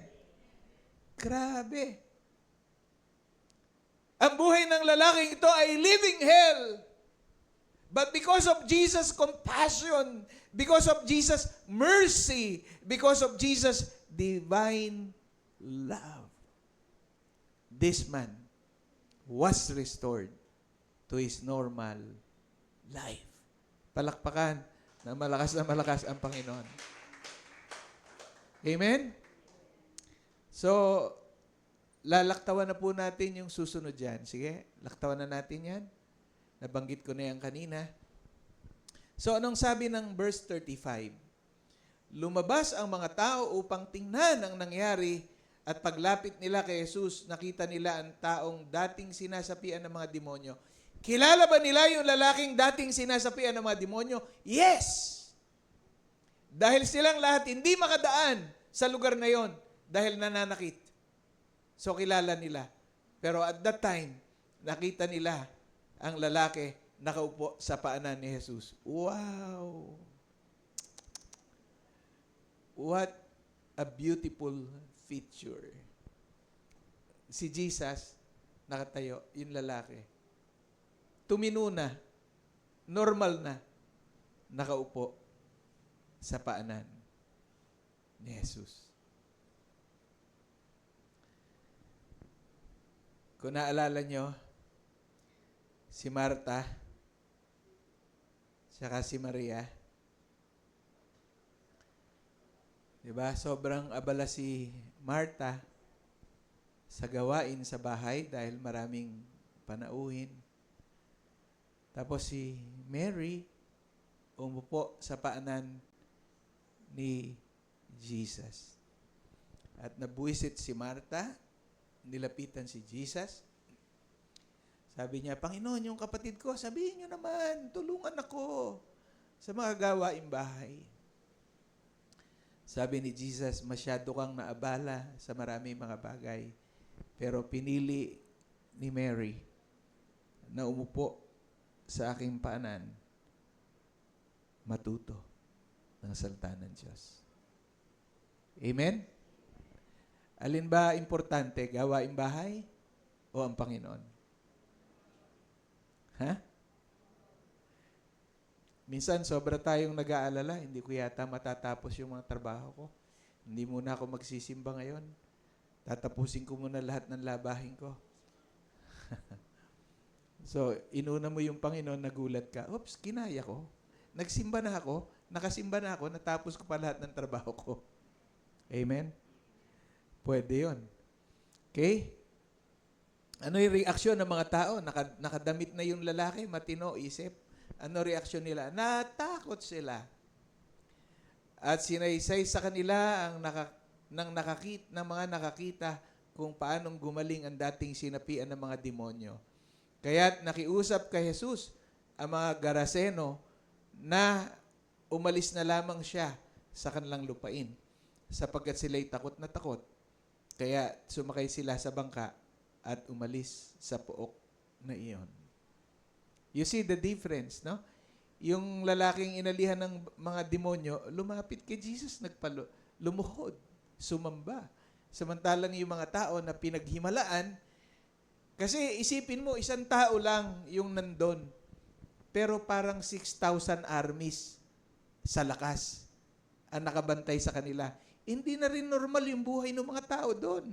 Speaker 4: Grabe. Ang buhay ng lalaking ito ay living hell. But because of Jesus' compassion, because of Jesus' mercy, because of Jesus' divine love, this man was restored to his normal life. Palakpakan na malakas ang Panginoon. Amen? So, lalaktawan na po natin yung susunod yan. Sige, laktawan na natin yan. Nabanggit ko na yan kanina. So, anong sabi ng verse 35? Lumabas ang mga tao upang tingnan ang nangyari at paglapit nila kay Jesus, nakita nila ang taong dating sinasapian ng mga demonyo. Kilala ba nila yung lalaking dating sinasapian ng mga demonyo? Yes! Dahil silang lahat hindi makadaan sa lugar na yon dahil nananakit. So, kilala nila. Pero at that time, nakita nila ang lalaki nakaupo sa paanan ni Jesus. Wow! What a beautiful feature. Si Jesus, nakatayo, yung lalaki. Tumino na, normal na, nakaupo sa paanan ni Jesus. Kung naalala nyo, si Marta, saka si Maria, diba? Sobrang abala si Marta sa gawain sa bahay dahil maraming panauhin. Tapos si Mary, umupo sa paanan ni Jesus. At nabuwisit si Marta, nilapitan si Jesus. Sabi niya, Panginoon, yung kapatid ko, sabihin niyo naman, tulungan ako sa mga gawaing bahay. Sabi ni Jesus, masyado kang naabala sa maraming mga bagay. Pero pinili ni Mary na umupo sa aking paanan, matuto ng salita ng Diyos. Amen? Alin ba importante, gawaing bahay o ang Panginoon? Ha? Minsan, sobra tayong nag-aalala. Hindi ko yata matatapos yung mga trabaho ko. Hindi muna ako magsisimba ngayon. Tatapusin ko muna lahat ng labahin ko. So, inuna mo yung Panginoon, nagulat ka. Oops, kinaya ko. Nagsimba na ako, nakasimba na ako, natapos ko pa lahat ng trabaho ko. Amen? Pwede yun. Okay? Ano yung reaksyon ng mga tao? Nakadamit na yung lalaki, matino, isip. Ano reaksyon nila? Natakot sila. At sinaysay sa kanila ang ng mga nakakita kung paanong gumaling ang dating sinapian ng mga demonyo. Kaya't nakiusap kay Jesus ang mga Garaseno na umalis na lamang siya sa kanilang lupain sapagkat sila'y takot na takot. Kaya sumakay sila sa bangka at umalis sa pook na iyon. You see the difference, no? Yung lalaking inalihan ng mga demonyo, lumapit kay Jesus, lumuhod, sumamba. Samantalang yung mga tao na pinaghimalaan, kasi isipin mo, isang tao lang yung nandun. Pero parang 6,000 armies sa lakas ang nakabantay sa kanila. Hindi na rin normal yung buhay ng mga tao doon.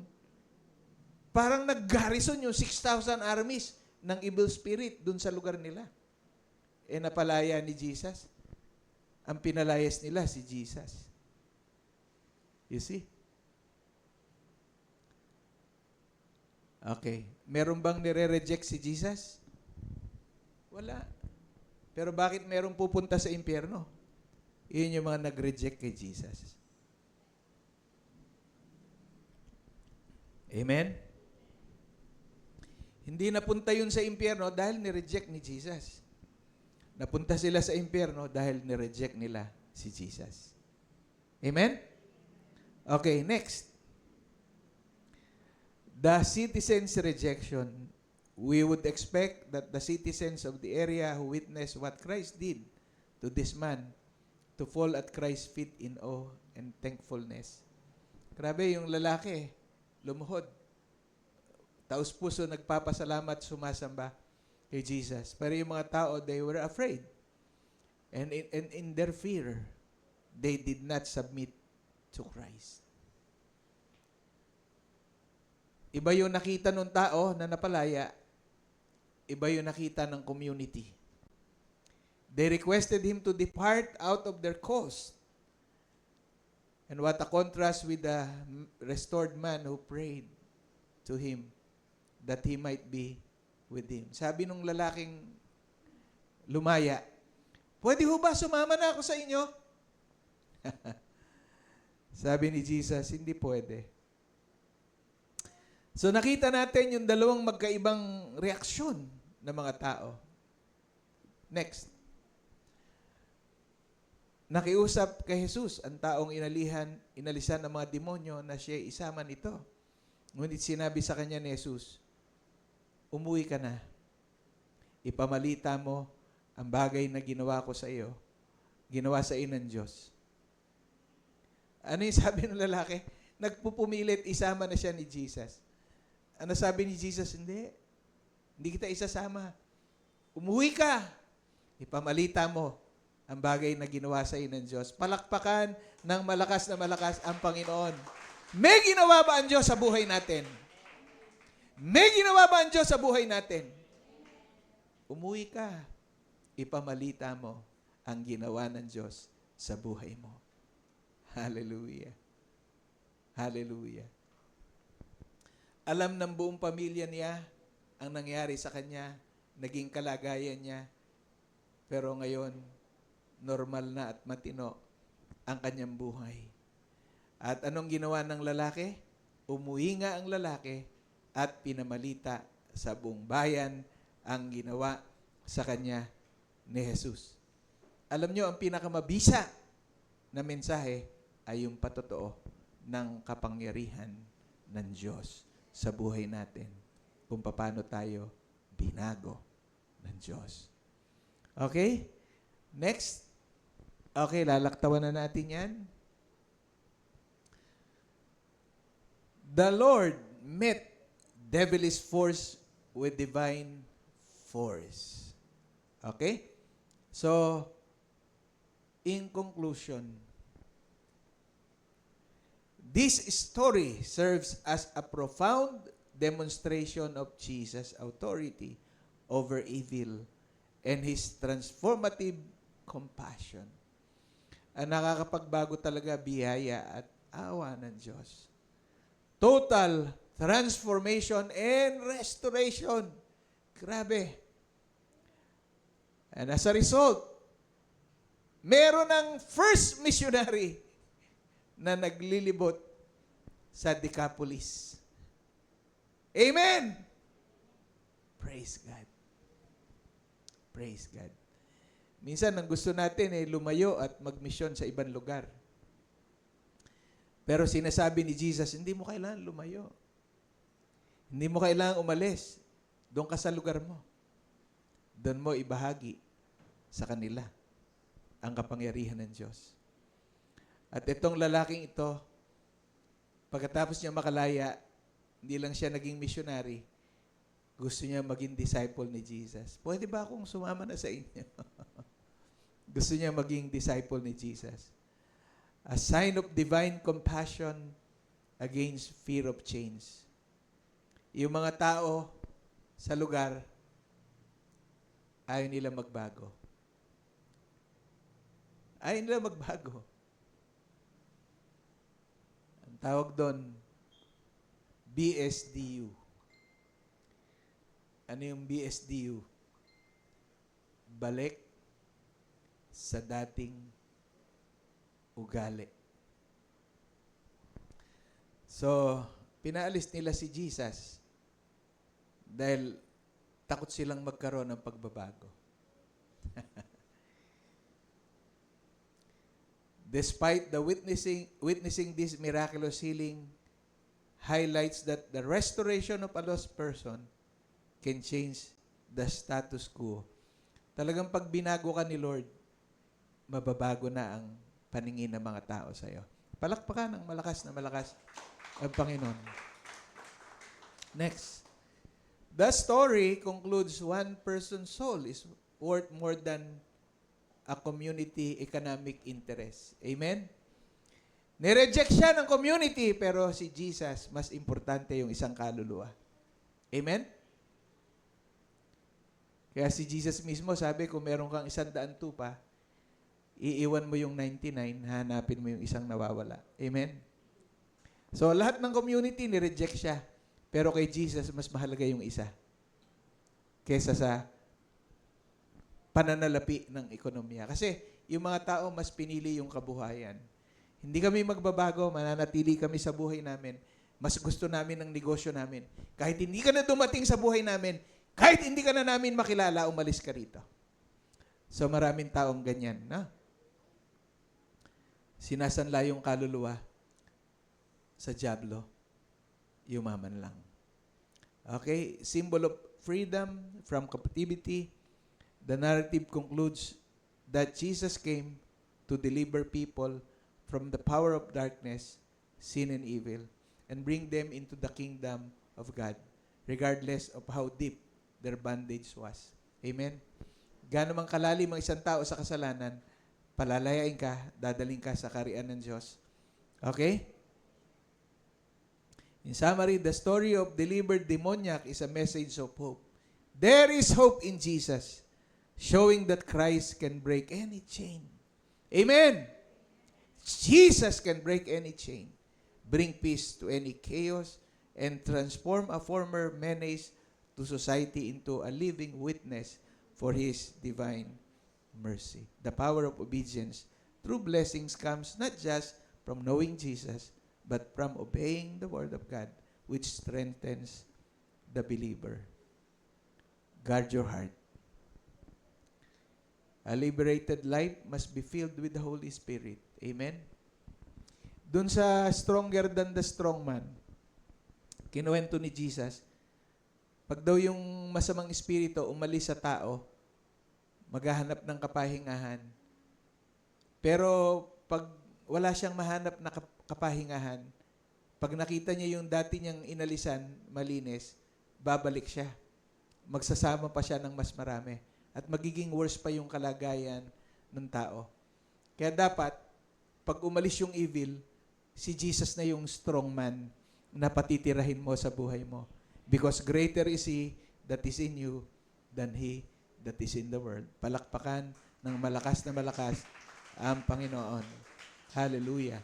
Speaker 4: Parang nag-garrison yung 6,000 armies ng evil spirit doon sa lugar nila. E napalaya ni Jesus. Ang pinalayas nila si Jesus. You see? Okay. Meron bang nire-reject si Jesus? Wala. Pero bakit meron pupunta sa impyerno? Yun yung mga nag-reject kay Jesus. Amen? Hindi napunta yun sa impyerno dahil ni-reject ni Jesus. Napunta sila sa impyerno dahil ni-reject nila si Jesus. Amen? Okay, next. The citizens' rejection. We would expect that the citizens of the area who witnessed what Christ did to this man to fall at Christ's feet in awe and thankfulness. Grabe, yung lalaki, lumuhod. Taos-puso, nagpapasalamat, sumasamba kay Jesus. Pero yung mga tao, they were afraid. And in their fear, they did not submit to Christ. Iba yung nakita ng tao na napalaya, iba yung nakita ng community. They requested him to depart out of their coast. And what a contrast with the restored man who prayed to him that he might be with him. Sabi nung lalaking lumaya, pwede ho ba sumama na ako sa inyo? Sabi ni Jesus, hindi pwede. So nakita natin yung dalawang magkaibang reaksyon ng mga tao. Next. Nakiusap kay Jesus ang taong inalisan ng mga demonyo na siya isama nito. Ngunit sinabi sa kanya ni Jesus, umuwi ka na. Ipamalita mo ang bagay na ginawa ko sa iyo, ginawa sa iyo ng Diyos. Ano yung sabi ng lalaki? Nagpupumilit, isama na siya ni Jesus. Ano sabi ni Jesus? Hindi kita isasama. Umuwi ka. Ipamalita mo ang bagay na ginawa sa iyo ng Diyos. Palakpakan ng malakas na malakas ang Panginoon. May ginawa ba ang Diyos sa buhay natin? May ginawa ba ang Diyos sa buhay natin? Umuwi ka. Ipamalita mo ang ginawa ng Diyos sa buhay mo. Hallelujah. Hallelujah. Alam ng buong pamilya niya ang nangyari sa kanya, naging kalagayan niya, pero ngayon, normal na at matino ang kanyang buhay. At anong ginawa ng lalaki? Umuwi nga ang lalaki at pinamalita sa buong bayan ang ginawa sa kanya ni Jesus. Alam nyo, ang pinakamabisa na mensahe ay yung patotoo ng kapangyarihan ng Diyos sa buhay natin kung paano tayo binago ng Diyos. Okay? Next. Okay, lalaktawan na natin yan. The Lord met devilish force with divine force. Okay? So, in conclusion, this story serves as a profound demonstration of Jesus' authority over evil and His transformative compassion. Ang nakakapagbago talaga biyaya at awa ng Diyos. Total transformation and restoration. Grabe. And as a result, meron ng first missionary na naglilibot sa Decapolis. Amen! Praise God. Praise God. Minsan, ang gusto natin ay lumayo at magmisyon sa ibang lugar. Pero sinasabi ni Jesus, hindi mo kailangan lumayo. Hindi mo kailangan umalis. Doon ka sa lugar mo. Doon mo ibahagi sa kanila ang kapangyarihan ng Diyos. At itong lalaking ito, pagkatapos niya makalaya, hindi lang siya naging missionary, gusto niya maging disciple ni Jesus. Pwede ba akong sumama na sa inyo? Gusto niya maging disciple ni Jesus. A sign of divine compassion against fear of change. Yung mga tao sa lugar, ayaw nila magbago. Ayaw nila magbago. Ang tawag doon, BSDU. Ano yung BSDU? Balik sa dating ugali. So, pinaalis nila si Jesus dahil takot silang magkaroon ng pagbabago. Despite the witnessing this miraculous healing highlights that the restoration of a lost person can change the status quo. Talagang pag binago ka ni Lord, mababago na ang paningin ng mga tao sa iyo. Palakpakan ng malakas na malakas ang Panginoon. Next. The story concludes one person's soul is worth more than a community economic interest. Amen? Nireject siya ng community, pero si Jesus, mas importante yung isang kaluluwa. Amen? Kaya si Jesus mismo sabi, kung meron kang 100 tupa, iiwan mo yung 99, hanapin mo yung isang nawawala. Amen? So, lahat ng community, nireject siya. Pero kay Jesus, mas mahalaga yung isa kesa sa pananalapi ng ekonomiya. Kasi yung mga tao, mas pinili yung kabuhayan. Hindi kami magbabago, mananatili kami sa buhay namin. Mas gusto namin ng negosyo namin. Kahit hindi ka na dumating sa buhay namin, kahit hindi ka na namin makilala, umalis ka rito. So maraming taong ganyan, no? Sinasanla yung kaluluwa sa dyablo, yumaman lang. Okay? Symbol of freedom from captivity. The narrative concludes that Jesus came to deliver people from the power of darkness, sin and evil, and bring them into the kingdom of God, regardless of how deep their bondage was. Amen? Gaano mang kalalim ang isang tao sa kasalanan, palalayain ka, dadaling ka sa kaharian ng Diyos. Okay? In summary, the story of delivered demoniac is a message of hope. There is hope in Jesus, showing that Christ can break any chain. Amen? Jesus can break any chain, bring peace to any chaos, and transform a former menace to society into a living witness for His divine mercy. The power of obedience through blessings comes not just from knowing Jesus, but from obeying the Word of God, which strengthens the believer. Guard your heart. A liberated life must be filled with the Holy Spirit. Amen? Doon sa stronger than the strong man, kinuwento ni Jesus, pag daw yung masamang espiritu umalis sa tao, maghahanap ng kapahingahan. Pero pag wala siyang mahanap na kapahingahan, pag nakita niya yung dati niyang inalisan, malinis, babalik siya. Magsasama pa siya ng mas marami. At magiging worse pa yung kalagayan ng tao. Kaya dapat, pag umalis yung evil, si Jesus na yung strong man na patitirahin mo sa buhay mo. Because greater is He that is in you than he that is in the world. Palakpakan ng malakas na malakas ang Panginoon. Hallelujah.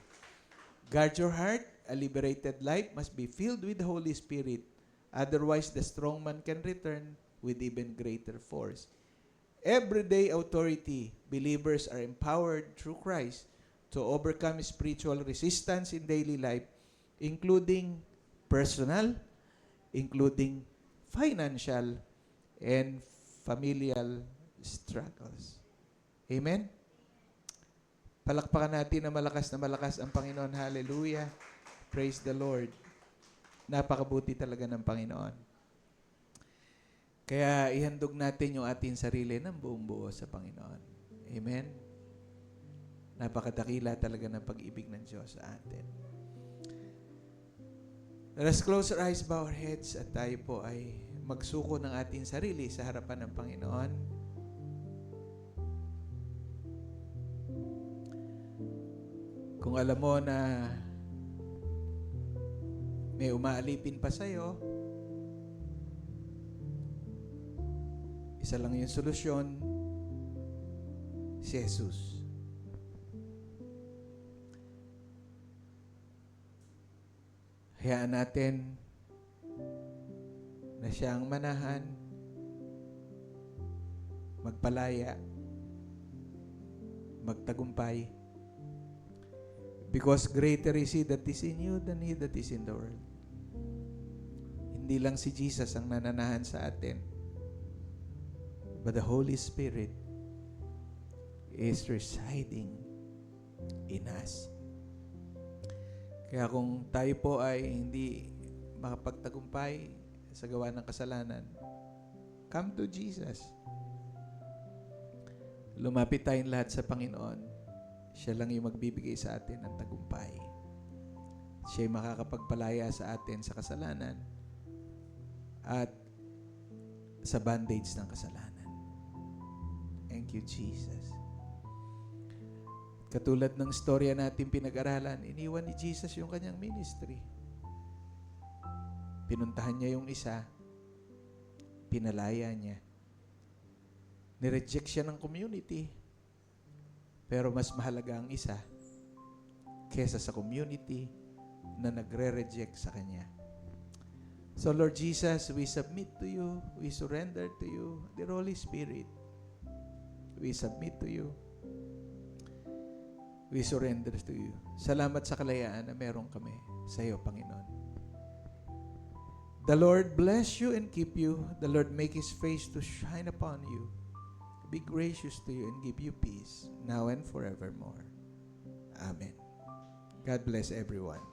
Speaker 4: Guard your heart. A liberated life must be filled with the Holy Spirit. Otherwise, the strong man can return with even greater force. Everyday authority, believers are empowered through Christ to overcome spiritual resistance in daily life, including personal, including financial, and familial struggles. Amen? Palakpakan natin na malakas ang Panginoon. Hallelujah. Praise the Lord. Napakabuti talaga ng Panginoon. Kaya ihandog natin yung ating sarili ng buong buo sa Panginoon. Amen? Napakadakila talaga ng pag-ibig ng Diyos sa atin. Let us close our eyes, bow our heads, at tayo po ay magsuko ng ating sarili sa harapan ng Panginoon. Kung alam mo na may umaalipin pa sa'yo, isa lang yung solusyon, si Jesus. Hayaan natin na siya ang manahan, magpalaya, magtagumpay. Because greater is He that is in you than he that is in the world. Hindi lang si Jesus ang nananahan sa atin, but the Holy Spirit is residing in us. Kaya kung tayo po ay hindi makapagtagumpay sa gawa ng kasalanan, come to Jesus. Lumapit tayong lahat sa Panginoon. Siya lang yung magbibigay sa atin ng tagumpay. Siya yung makakapagpalaya sa atin sa kasalanan at sa bondage ng kasalanan. Thank you, Jesus. Katulad ng storya natin pinag-aralan, iniwan ni Jesus yung kanyang ministry. Pinuntahan niya yung isa, pinalaya niya. Nireject siya ng community, pero mas mahalaga ang isa kesa sa community na nagre-reject sa kanya. So Lord Jesus, we submit to you, we surrender to you, the Holy Spirit. We submit to you. We surrender to you. Salamat sa kalayaan na meron kami sa iyo, Panginoon. The Lord bless you and keep you. The Lord make His face to shine upon you, be gracious to you, and give you peace, now and forevermore. Amen. God bless everyone.